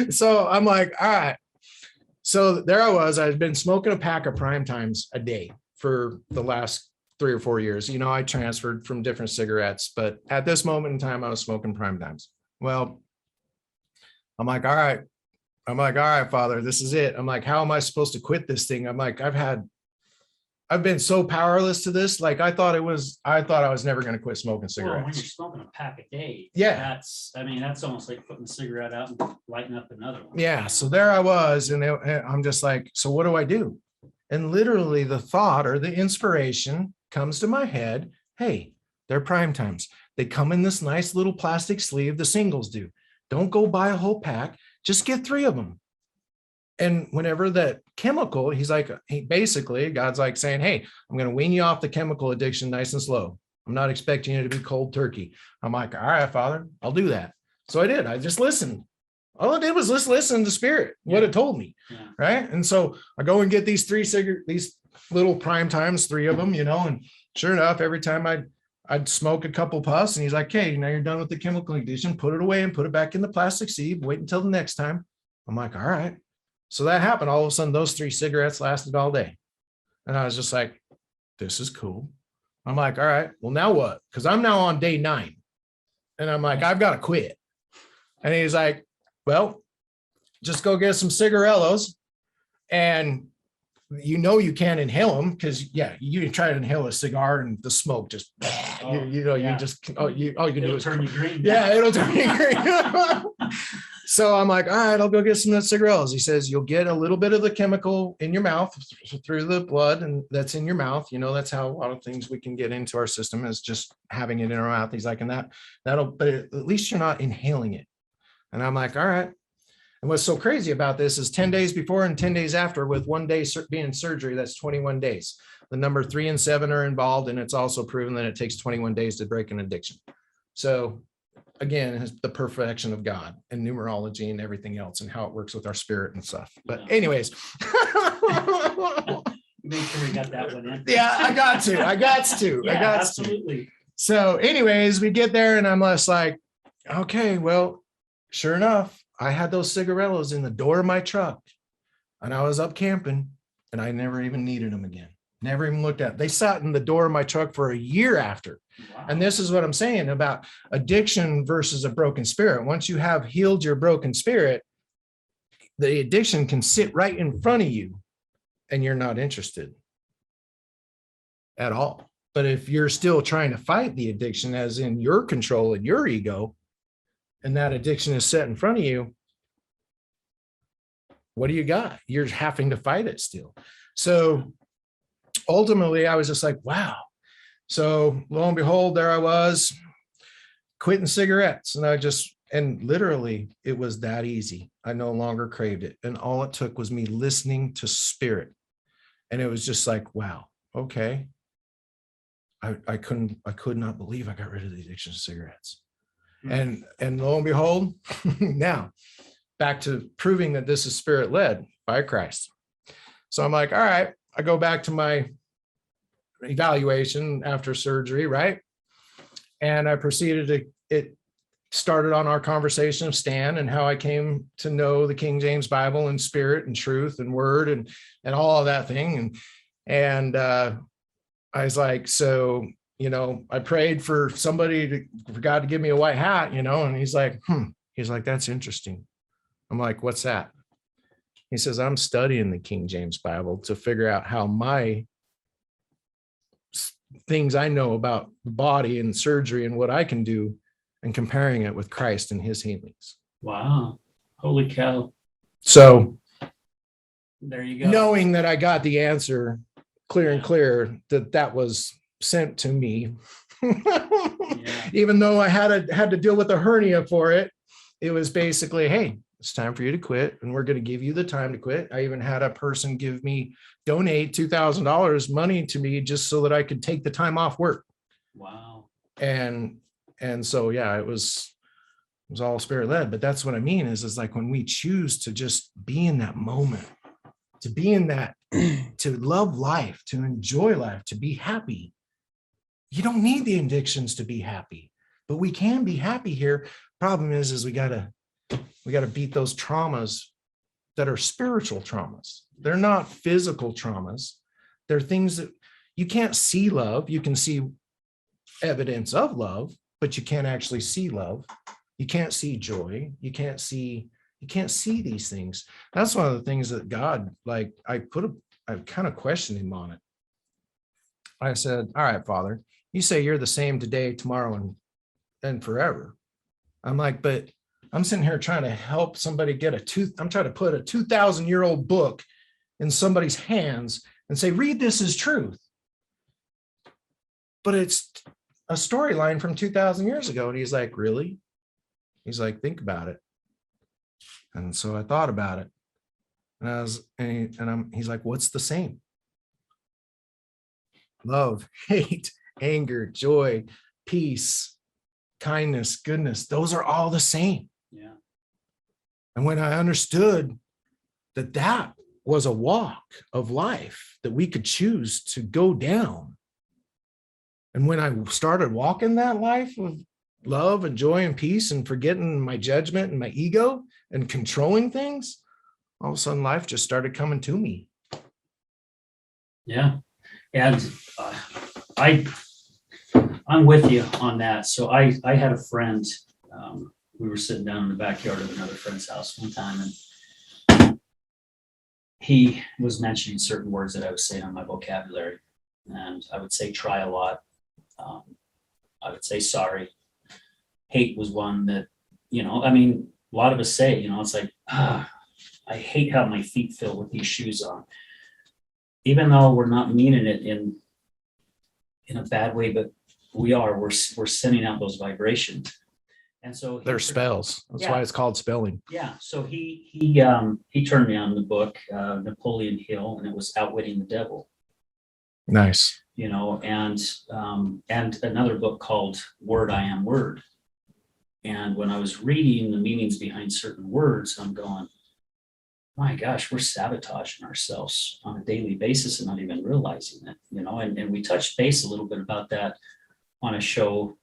So I'm like, all right. So there I was. I'd been smoking a pack of prime times a day for the last 3 or 4 years. I transferred from different cigarettes, but at this moment in time, I was smoking prime times. Well, I'm like, all right. I'm like, all right, Father, this is it. I'm like, how am I supposed to quit this thing? I'm like, I've been so powerless to this. Like I thought I was never going to quit smoking cigarettes.
Well, when you're smoking a pack a day,
yeah,
that's almost like putting a cigarette out and lighting up another one.
Yeah. So there I was, and I'm just like, so what do I do? And literally the thought or the inspiration comes to my head. Hey, they're prime times. They come in this nice little plastic sleeve. The singles do. Don't go buy a whole pack. Just get 3 of them. And whenever that chemical, God's like saying, hey, I'm going to wean you off the chemical addiction nice and slow. I'm not expecting you to be cold turkey. I'm like, all right, Father, I'll do that. So I did. I just listened. All I did was just listen to Spirit, what it told me. Yeah. Right. And so I go and get these these little prime times, 3 of them, and sure enough, every time I'd smoke a couple puffs, and he's like, okay, now you're done with the chemical addiction, put it away and put it back in the plastic sleeve. Wait until the next time. I'm like, all right. So that happened. All of a sudden, those 3 cigarettes lasted all day. And I was just like, this is cool. I'm like, all right, well, now what? Because I'm now on day 9. And I'm like, I've got to quit. And he's like, well, just go get some cigarillos. And you can't inhale them because, you try to inhale a cigar and the smoke just, you can do is
turn you green.
Yeah, it'll turn you green. So I'm like, all right, I'll go get some cigarillos. He says, you'll get a little bit of the chemical in your mouth through the blood, and that's in your mouth. That's how a lot of things we can get into our system is just having it in our mouth. He's like, and but at least you're not inhaling it. And I'm like, all right. And what's so crazy about this is 10 days before and 10 days after, with 1 day being in surgery, that's 21 days. The number 3 and 7 are involved, and it's also proven that it takes 21 days to break an addiction. So again, it's the perfection of God and numerology and everything else and how it works with our spirit and stuff. But anyways.
Make sure we got that one in.
Yeah, I got to.
Absolutely.
So anyways, we get there and I'm just like, okay, well, sure enough, I had those cigarillos in the door of my truck and I was up camping and I never even needed them again. Never even looked at it. They sat in the door of my truck for a year after. Wow. And this is what I'm saying about addiction versus a broken spirit. Once you have healed your broken spirit, the addiction can sit right in front of you and you're not interested at all. But if you're still trying to fight the addiction, as in your control and your ego, and that addiction is set in front of you, what do you got? You're having to fight it still. So ultimately, I was just like, wow. So lo and behold, there I was quitting cigarettes. And literally it was that easy. I no longer craved it. And all it took was me listening to Spirit. And it was just like, wow, okay. I could not believe I got rid of the addiction to cigarettes. Mm-hmm. And lo and behold, now back to proving that this is spirit led by Christ. So I'm like, all right, I go back to my evaluation after surgery, right? And I proceeded to, it started on our conversation of Stan and how I came to know the King James Bible and spirit and truth and word and all of that thing. And I was like, so, I prayed for somebody for God to give me a white hat, and he's like, that's interesting. I'm like, what's that? He says, I'm studying the King James Bible to figure out how my things I know about the body and surgery and what I can do, and comparing it with Christ and his healings.
Wow. Holy cow.
So
there you go.
Knowing that I got the answer clear and clear, that was sent to me, even though I had to deal with a hernia for it. It was basically, hey, it's time for you to quit, and we're going to give you the time to quit. I even had a person donate $2,000 money to me just so that I could take the time off work.
Wow.
And so, yeah, it was all spirit led. But that's what I mean is like when we choose to just be in that moment, to be in that, to love life, to enjoy life, to be happy. You don't need the addictions to be happy, but we can be happy here. Problem is we gotta beat those traumas that are spiritual traumas. They're not physical traumas. They're things that you can't see love. You can see evidence of love, but you can't actually see love. You can't see joy. You can't see these things. That's one of the things that God, like, I kind of questioned him on it. I said, all right, Father, you say you're the same today, tomorrow, and forever. I'm like, but I'm sitting here trying to help somebody I'm trying to put a 2,000-year-old book in somebody's hands and say, read this as truth. But it's a storyline from 2,000 years ago. And he's like, really? He's like, think about it. And so I thought about it. And he's like, what's the same? Love, hate, anger, joy, peace, kindness, goodness. Those are all the same.
Yeah.
And when I understood that was a walk of life that we could choose to go down. And when I started walking that life of love and joy and peace and forgetting my judgment and my ego and controlling things, all of a sudden life just started coming to me.
Yeah. And I'm with you on that. So I had a friend, we were sitting down in the backyard of another friend's house one time, and he was mentioning certain words that I was saying on my vocabulary. And I would say try a lot. I would say sorry. Hate was one that, a lot of us say, it's like, I hate how my feet feel with these shoes on. Even though we're not meaning it in a bad way, but we're sending out those vibrations. And so
they're spells. That's why it's called spelling.
Yeah. So he turned me on the book, Napoleon Hill, and it was Outwitting the Devil.
Nice.
And another book called Word, I Am Word. And when I was reading the meanings behind certain words, I'm going, my gosh, we're sabotaging ourselves on a daily basis and not even realizing it, and we touched base a little bit about that on a show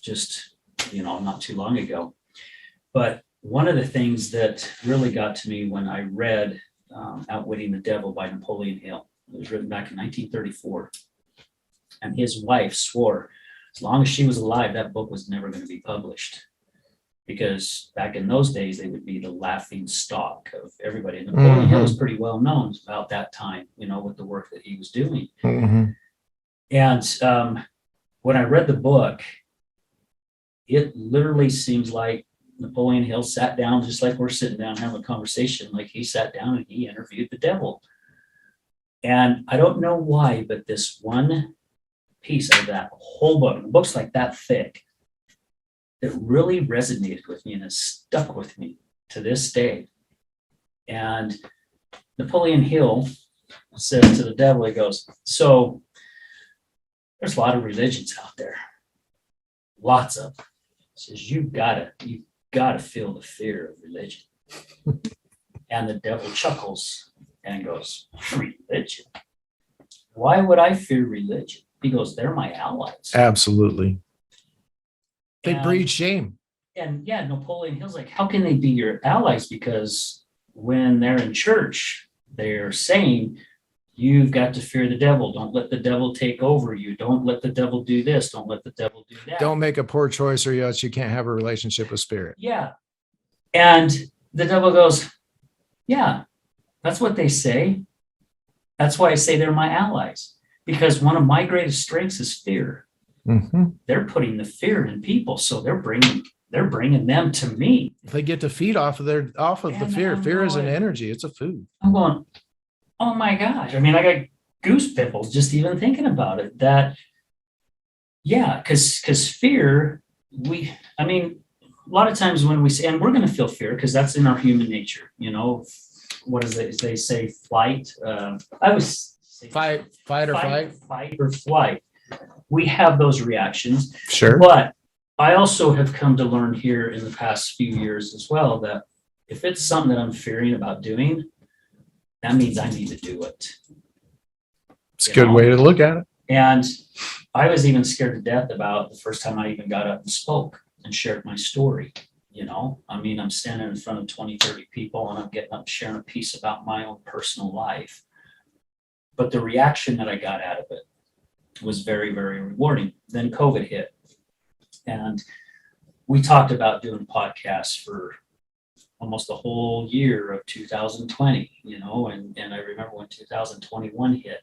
just, not too long ago. But one of the things that really got to me when I read Outwitting the Devil by Napoleon Hill, it was written back in 1934. And his wife swore, as long as she was alive, that book was never going to be published. Because back in those days, they would be the laughing stock of everybody. And Napoleon Hill was pretty well known about that time, with the work that he was doing.
Mm-hmm.
And when I read the book, it literally seems like Napoleon Hill sat down, just like we're sitting down having a conversation, like he sat down and he interviewed the devil. And I don't know why, but this one piece of that whole book, the book's like that thick, that really resonated with me and has stuck with me to this day. And Napoleon Hill said to the devil, he goes, so there's a lot of religions out there, lots of them. He says, you've got to feel the fear of religion. And the devil chuckles and goes, religion? Why would I fear religion? He goes, they're my allies.
Absolutely. They
And-
breed shame.
And yeah, Napoleon Hill's like, how can they be your allies? Because when they're in church, they're saying, you've got to fear the devil. Don't let the devil take over you. Don't let the devil do this. Don't let the devil do that.
Don't make a poor choice or else you can't have a relationship with spirit.
Yeah. And the devil goes, yeah, that's what they say. That's why I say they're my allies. Because one of my greatest strengths is fear.
Mm-hmm.
They're putting the fear in people. So they're bringing them to me.
They get to feed off of the
And
fear.
I'm
Fear is an
going-
energy. It's a food.
I'm going, oh my gosh. I mean, I got goose pimples just even thinking about it. Because fear, a lot of times when we say, and we're going to feel fear because that's in our human nature, what is it? They say flight. I was say
Fight or flight.
fight or flight. We have those reactions.
Sure.
But I also have come to learn here in the past few years as well that if it's something that I'm fearing about doing, that means I need to do it.
It's a good way to look at it.
And I was even scared to death about the first time I even got up and spoke and shared my story. I'm standing in front of 20, 30 people and I'm getting up sharing a piece about my own personal life. But the reaction that I got out of it was very, very rewarding. Then COVID hit. And we talked about doing podcasts for almost the whole year of 2020, and I remember when 2021 hit.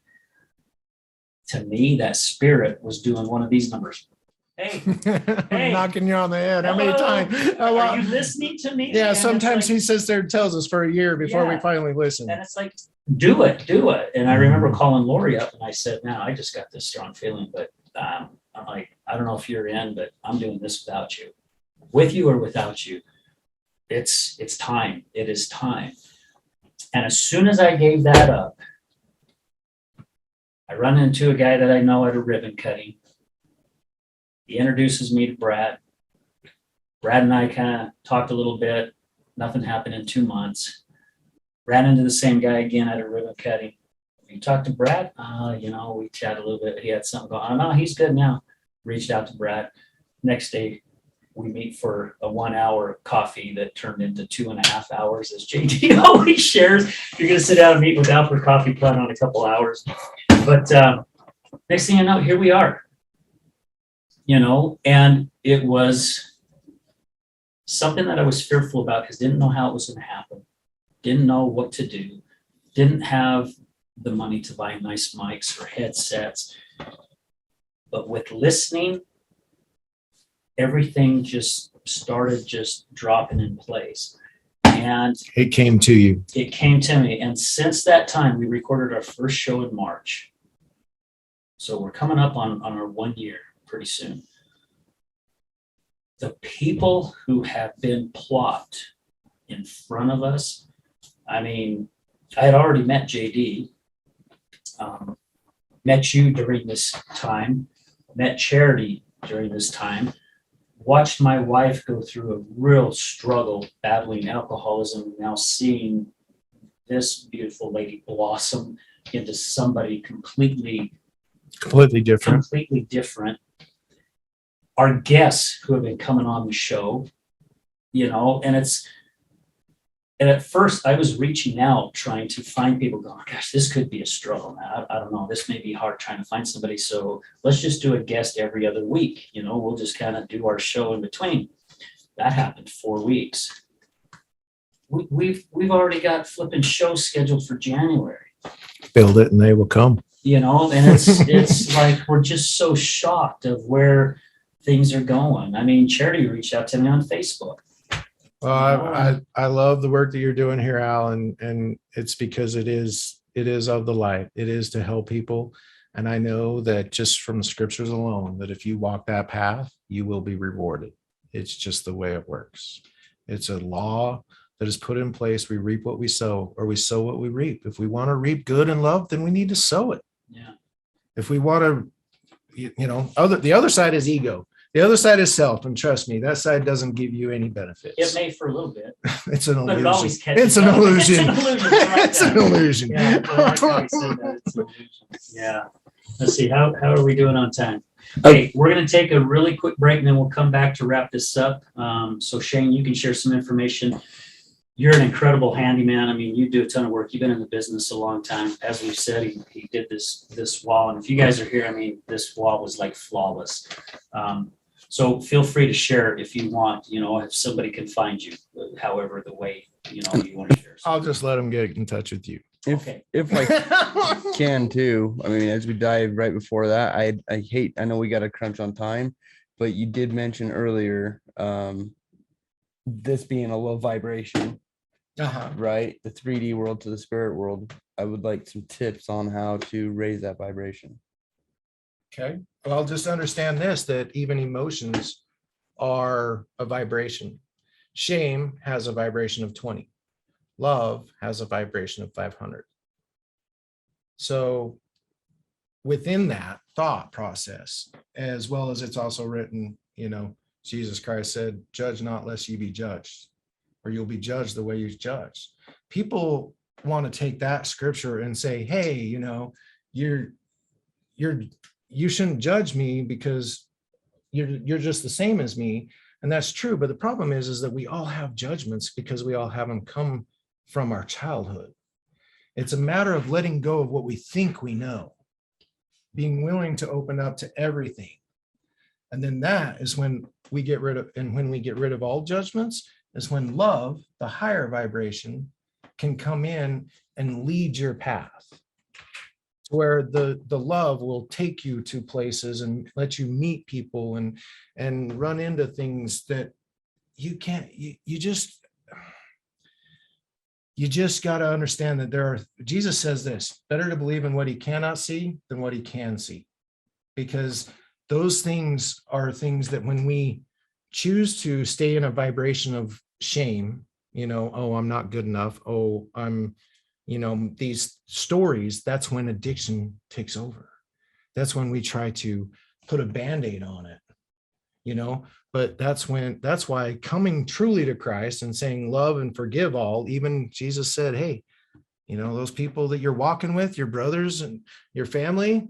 To me, that spirit was doing one of these numbers. Hey,
I'm knocking you on the head. How many
hello,
times?
are you listening to me?
Yeah,
And
sometimes
it's like,
he sits there and tells us for a year before we
Yeah.
finally listen.
and it's like, do it. And I remember calling Lori up and I said, man, I just got this strong feeling, but I'm like, I don't know if you're in, but I'm doing this without you. With you or without you. It's time. It is time. And as soon as I gave that up, I run into a guy that I know at a ribbon cutting. He introduces me to Brad. Brad and I kind of talked a little bit. Nothing happened in 2 months. Ran into the same guy again at a ribbon cutting. You talked to Brad? We chatted a little bit. He had something going on. No, he's good now. Reached out to Brad. Next day, we meet for a 1 hour coffee that turned into 2.5 hours, as JD always shares. If you're going to sit down and meet with Al for coffee, plan on a couple hours. But next thing you know, here we are. And it was something that I was fearful about because didn't know how it was going to happen. Didn't know what to do. Didn't have the money to buy nice mics or headsets. But with listening, everything just started just dropping in place. And
It came to you.
it came to me. And since that time, we recorded our first show in March. So we're coming up on our 1 year pretty soon. The people who have been plopped in front of us, I had already met JD, met you during this time, met Charity during this time, watched my wife go through a real struggle battling alcoholism, now seeing this beautiful lady blossom into somebody completely different. Our guests who have been coming on the show, and at first I was reaching out trying to find people going, gosh, this could be a struggle, man. I don't know. This may be hard trying to find somebody. So let's just do a guest every other week. We'll just kind of do our show in between. That happened 4 weeks. We've already got flipping shows scheduled for January.
Build it and they will come.
And it's like we're just so shocked of where things are going. Charity reached out to me on Facebook.
Well, I love the work that you're doing here, Al, and it's because it is of the light. It is to help people. And I know that just from the scriptures alone, that if you walk that path, you will be rewarded. It's just the way it works. It's a law that is put in place. We reap what we sow, or we sow what we reap. If we want to reap good and love, then we need to sow it.
Yeah.
If we want to, the other side is ego. The other side is self, and trust me, that side doesn't give you any benefits.
It may for a little bit.
It's an
But it
illusion.
always catches
It's an
up.
illusion.
It's an illusion. I like
It's an
that.
illusion.
Yeah, I like how you said that. It's an illusion. Yeah. Let's see, how are we doing on time? Okay, we're going to take a really quick break and then we'll come back to wrap this up. So Shane, you can share some information. You're an incredible handyman. I mean, you do a ton of work. You've been in the business a long time. As we've said, he did this wall. And if you guys are here, I mean, this wall was like flawless. So feel free to share if you want, if somebody can find you, however the way, you want to share.
I'll just let him get in touch with you.
If I can too, I mean, as we dive right before that, I know we got a crunch on time, but you did mention earlier, this being a low vibration, right? The 3D world to the spirit world. I would like some tips on how to raise that vibration.
Okay. Well, just understand this, that even emotions are a vibration. Shame has a vibration of 20. Love has a vibration of 500. So within that thought process, as well as it's also written, Jesus Christ said, judge not lest ye be judged, or you'll be judged the way you're judged. People want to take that scripture and say, hey, you shouldn't judge me because you're just the same as me. And that's true. But the problem is that we all have judgments because we all have them come from our childhood. It's a matter of letting go of what we think we know, being willing to open up to everything. And then that is when we get rid of all judgments, is when love, the higher vibration, can come in and lead your path, where the love will take you to places and let you meet people and run into things that you can't, you just got to understand that Jesus says this, better to believe in what he cannot see than what he can see, because those things are things that when we choose to stay in a vibration of shame, oh, I'm not good enough. Oh, I'm, these stories, that's when addiction takes over. That's when we try to put a Band-Aid on it, but that's why coming truly to Christ and saying love and forgive all, even Jesus said, hey, those people that you're walking with, your brothers and your family,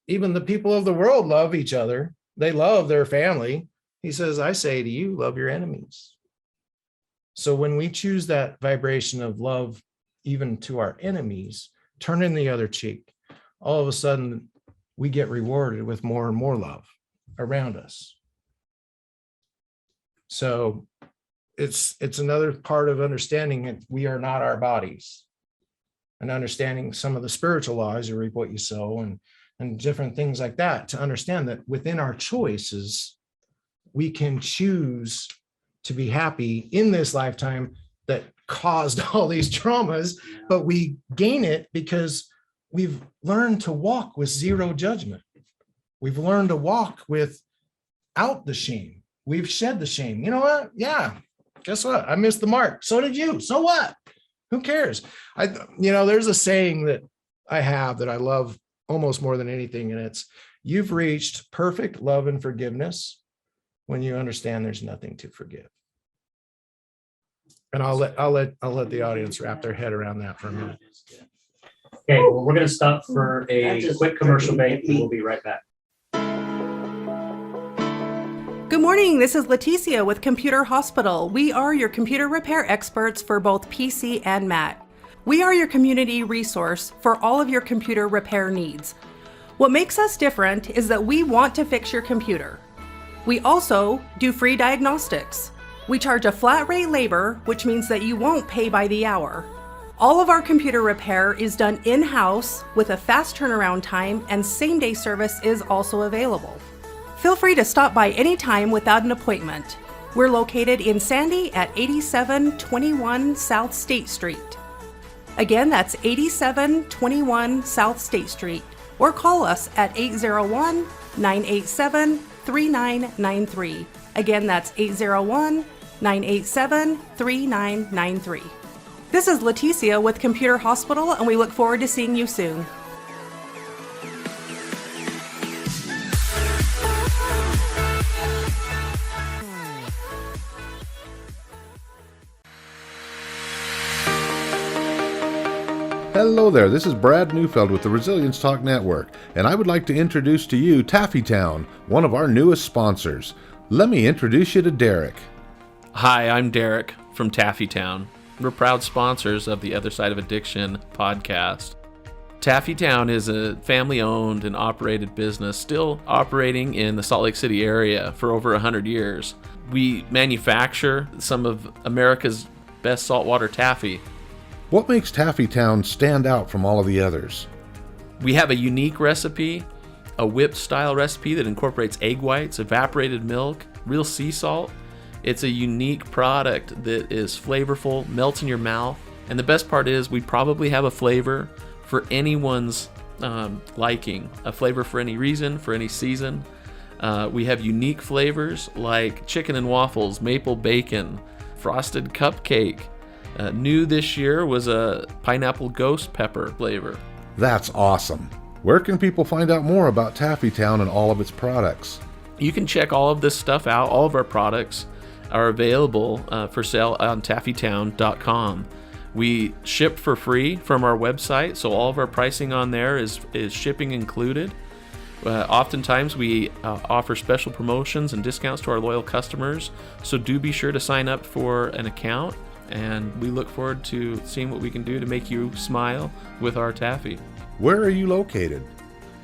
even the people of the world love each other. They love their family. He says, I say to you, love your enemies. So when we choose that vibration of love, even to our enemies, turning the other cheek, all of a sudden we get rewarded with more and more love around us. So it's another part of understanding that we are not our bodies, and understanding some of the spiritual laws, you reap what you sow, and different things like that, to understand that within our choices, we can choose to be happy in this lifetime that caused all these traumas, but we gain it because we've learned to walk with zero judgment. We've learned to walk without the shame. We've shed the shame. You know what? Yeah. Guess what? I missed the mark. So did you. So what? Who cares? There's a saying that I have that I love almost more than anything, and it's, you've reached perfect love and forgiveness when you understand there's nothing to forgive. And I'll let the audience wrap their head around that for a minute.
Okay, well, we're going to stop for a quick commercial break and we'll be right back.
Good morning, this is Leticia with Computer Hospital. We are your computer repair experts for both PC and Mac. We are your community resource for all of your computer repair needs. What makes us different is that we want to fix your computer. We also do free diagnostics. We charge a flat rate labor, which means that you won't pay by the hour. All of our computer repair is done in-house with a fast turnaround time, and same-day service is also available. Feel free to stop by anytime without an appointment. We're located in Sandy at 8721 South State Street. Again, that's 8721 South State Street, or call us at 801-987-3993. Again, that's 801-987-3993. This is Leticia with Computer Hospital, and we look forward to seeing you soon.
Hello there, this is Brad Neufeld with the Resilience Talk Network, and I would like to introduce to you Taffy Town, one of our newest sponsors. Let me introduce you to Derek.
Hi, I'm Derek from Taffy Town. We're proud sponsors of the Other Side of Addiction podcast. Taffy Town is a family-owned and operated business still operating in the Salt Lake City area for over 100 years. We manufacture some of America's best saltwater taffy.
What makes Taffy Town stand out from all of the others?
We have a unique recipe, a whipped-style recipe that incorporates egg whites, evaporated milk, real sea salt. It's a unique product that is flavorful, melts in your mouth, and the best part is we probably have a flavor for anyone's liking, a flavor for any reason, for any season. We have unique flavors like chicken and waffles, maple bacon, frosted cupcake. New this year was a pineapple ghost pepper flavor.
That's awesome. Where can people find out more about Taffy Town and all of its products?
You can check all of this stuff out. All of our products are available for sale on taffytown.com. We ship for free from our website, so all of our pricing on there is shipping included. Oftentimes we offer special promotions and discounts to our loyal customers, so do be sure to sign up for an account, and we look forward to seeing what we can do to make you smile with our taffy.
Where are you located?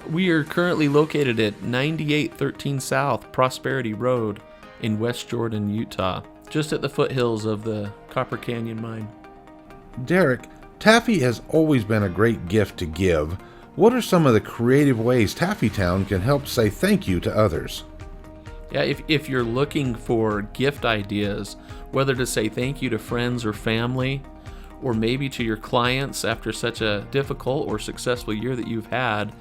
We are currently located at 9813 South Prosperity Road in West Jordan, Utah, just at the foothills of the Copper Canyon mine.
Derek, taffy has always been a great gift to give. What are some of the creative ways Taffy Town can help say thank you to others?
Yeah, if you're looking for gift ideas, whether to say thank you to friends or family, or maybe to your clients after such a difficult or successful year that you've had,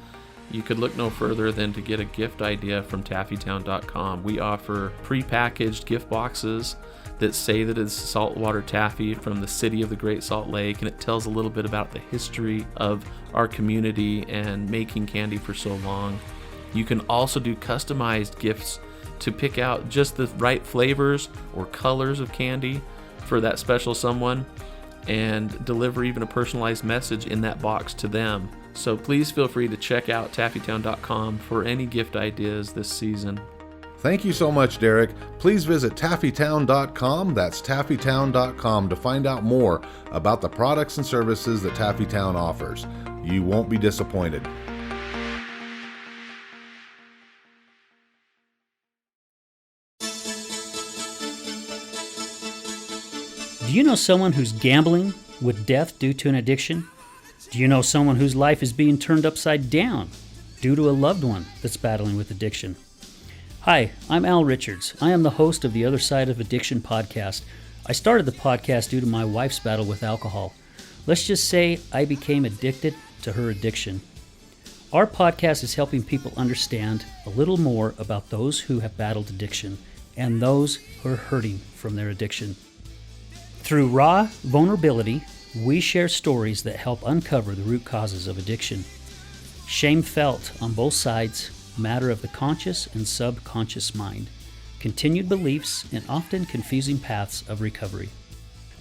you could look no further than to get a gift idea from taffytown.com. We offer pre-packaged gift boxes that say that it's saltwater taffy from the city of the Great Salt Lake, and it tells a little bit about the history of our community and making candy for so long. You can also do customized gifts to pick out just the right flavors or colors of candy for that special someone and deliver even a personalized message in that box to them. So please feel free to check out taffytown.com for any gift ideas this season.
Thank you so much, Derek. Please visit taffytown.com, that's taffytown.com, to find out more about the products and services that Taffy Town offers. You won't be disappointed.
Do you know someone who's gambling with death due to an addiction? Do you know someone whose life is being turned upside down due to a loved one that's battling with addiction? Hi, I'm Al Richards. I am the host of the Other Side of Addiction podcast. I started the podcast due to my wife's battle with alcohol. Let's just say I became addicted to her addiction. Our podcast is helping people understand a little more about those who have battled addiction and those who are hurting from their addiction. Through raw vulnerability, we share stories that help uncover the root causes of addiction. Shame felt on both sides, matter of the conscious and subconscious mind, continued beliefs, and often confusing paths of recovery.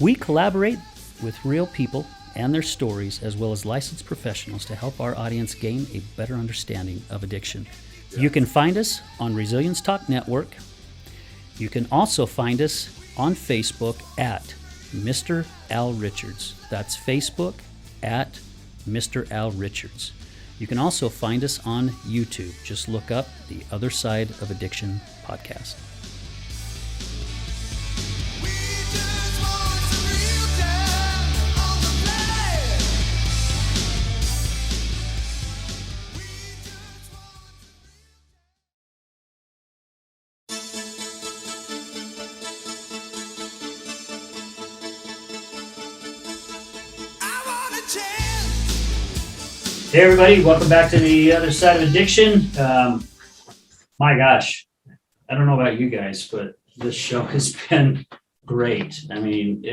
We collaborate with real people and their stories, as well as licensed professionals, to help our audience gain a better understanding of addiction. You can find us on Resilience Talk Network. You can also find us on Facebook at Mr. Al Richards. That's Facebook at Mr. Al Richards. You can also find us on YouTube. Just look up the Other Side of Addiction podcast. Hey everybody, welcome back to the Other Side of Addiction. My gosh, I don't know about you guys, but this show has been great. I mean,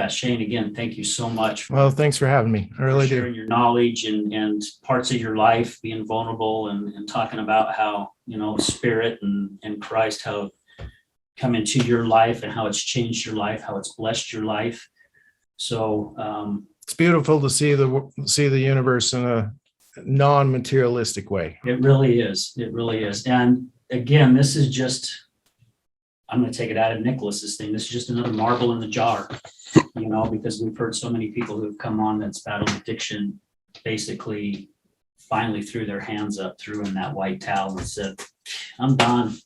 Shane, again, thank you so much for
Well, thanks for having me. I really
sharing your knowledge and parts of your life, being vulnerable and talking about how, Spirit and Christ, how come into your life and how it's changed your life, how it's blessed your life. So
It's beautiful to see the universe in a non-materialistic way.
It really is. It really is. And again, this is just, I'm going to take it out of Nicholas's thing. This is just another marble in the jar, because we've heard so many people who've come on that's battled addiction, basically finally threw their hands up, threw in that white towel and said, I'm done,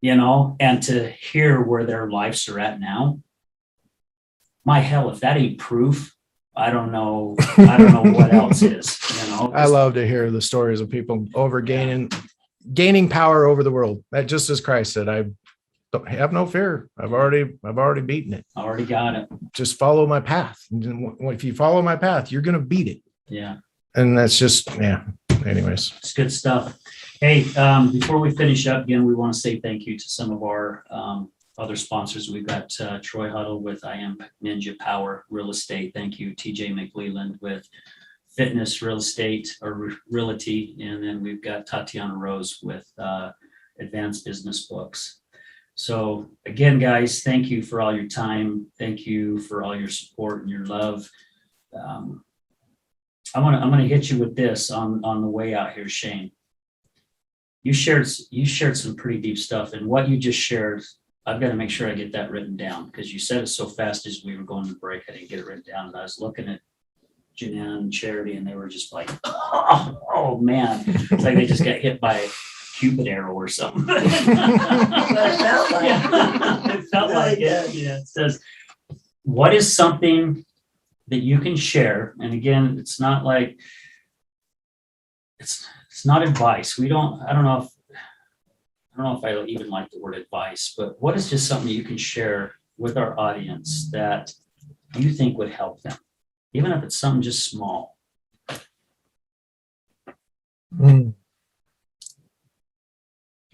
and to hear where their lives are at now, my hell, if that ain't proof, I don't know what else is,
I love to hear the stories of people gaining power over the world. That just as Christ said, I don't have no fear. I've already beaten it.
Already got it.
Just follow my path. If you follow my path, you're going to beat it.
Yeah.
And that's just, anyways.
It's good stuff. Hey, before we finish up, again, we want to say thank you to some of our other sponsors. We've got Troy Huddle with I Am Ninja Power Real Estate. Thank you. TJ McLeland with Fitness Real Estate or Realty. And then we've got Tatiana Rose with Advanced Business Books. So again, guys, thank you for all your time. Thank you for all your support and your love. I'm gonna hit you with this on the way out here, Shane. You shared some pretty deep stuff, and what you just shared, I've got to make sure I get that written down because you said it so fast as we were going to break. I didn't get it written down, and I was looking at Jeanette and Charity, and they were just like, "Oh man!" It's like they just got hit by a Cupid arrow or something. It felt like it. It felt like it. Yeah. It says, "What is something that you can share?" And again, it's not like it's not advice. I don't know if I even like the word advice, but what is just something you can share with our audience that you think would help them, even if it's something just small?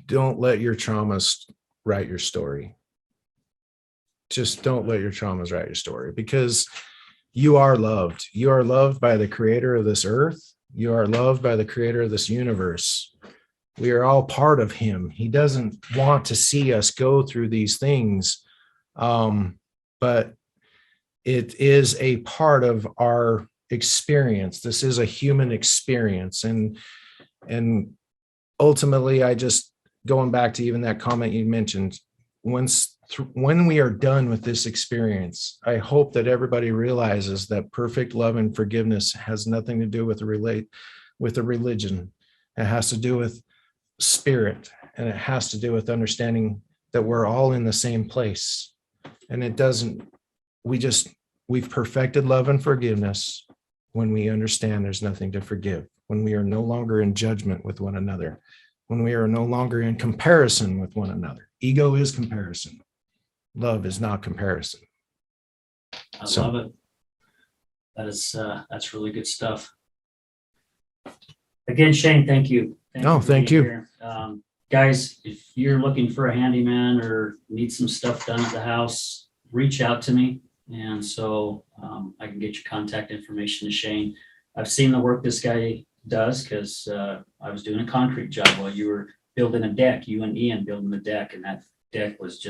Don't let your traumas write your story. Just don't let your traumas write your story, because you are loved. You are loved by the creator of this earth. You are loved by the creator of this universe. We are all part of him. He doesn't want to see us go through these things, but it is a part of our experience. This is a human experience. And ultimately, going back to even that comment you mentioned, when we are done with this experience, I hope that everybody realizes that perfect love and forgiveness has nothing to do with a religion. It has to do with spirit, and it has to do with understanding that we're all in the same place. And we've perfected love and forgiveness when we understand there's nothing to forgive, when we are no longer in judgment with one another, when we are no longer in comparison with one another. Ego is comparison. Love is not comparison.
I love it. That's really good stuff. Again, Shane, thank you.
Thank you.
Here. Guys, if you're looking for a handyman or need some stuff done at the house, reach out to me. And so I can get your contact information to Shane. I've seen the work this guy does because I was doing a concrete job while you were building a deck, you and Ian building the deck, and that deck was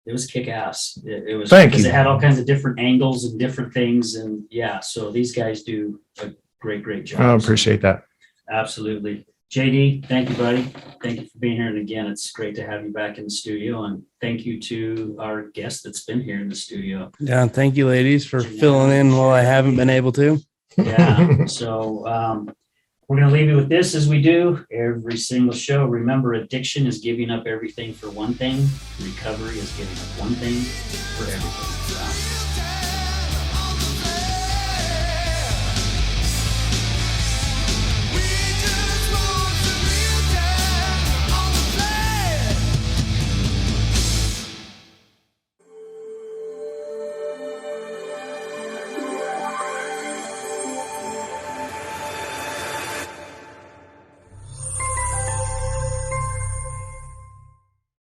it was kick-ass. It was because it had all kinds of different angles and different things. And yeah, so these guys do a great job.
I appreciate that.
Absolutely. JD, thank you, buddy. Thank you for being here. And again, it's great to have you back in the studio. And thank you to our guest that's been here in the studio.
Yeah, thank you, ladies, for filling in while I haven't been able to.
Yeah. So we're going to leave you with this as we do every single show. Remember, addiction is giving up everything for one thing. Recovery is giving up one thing for everything.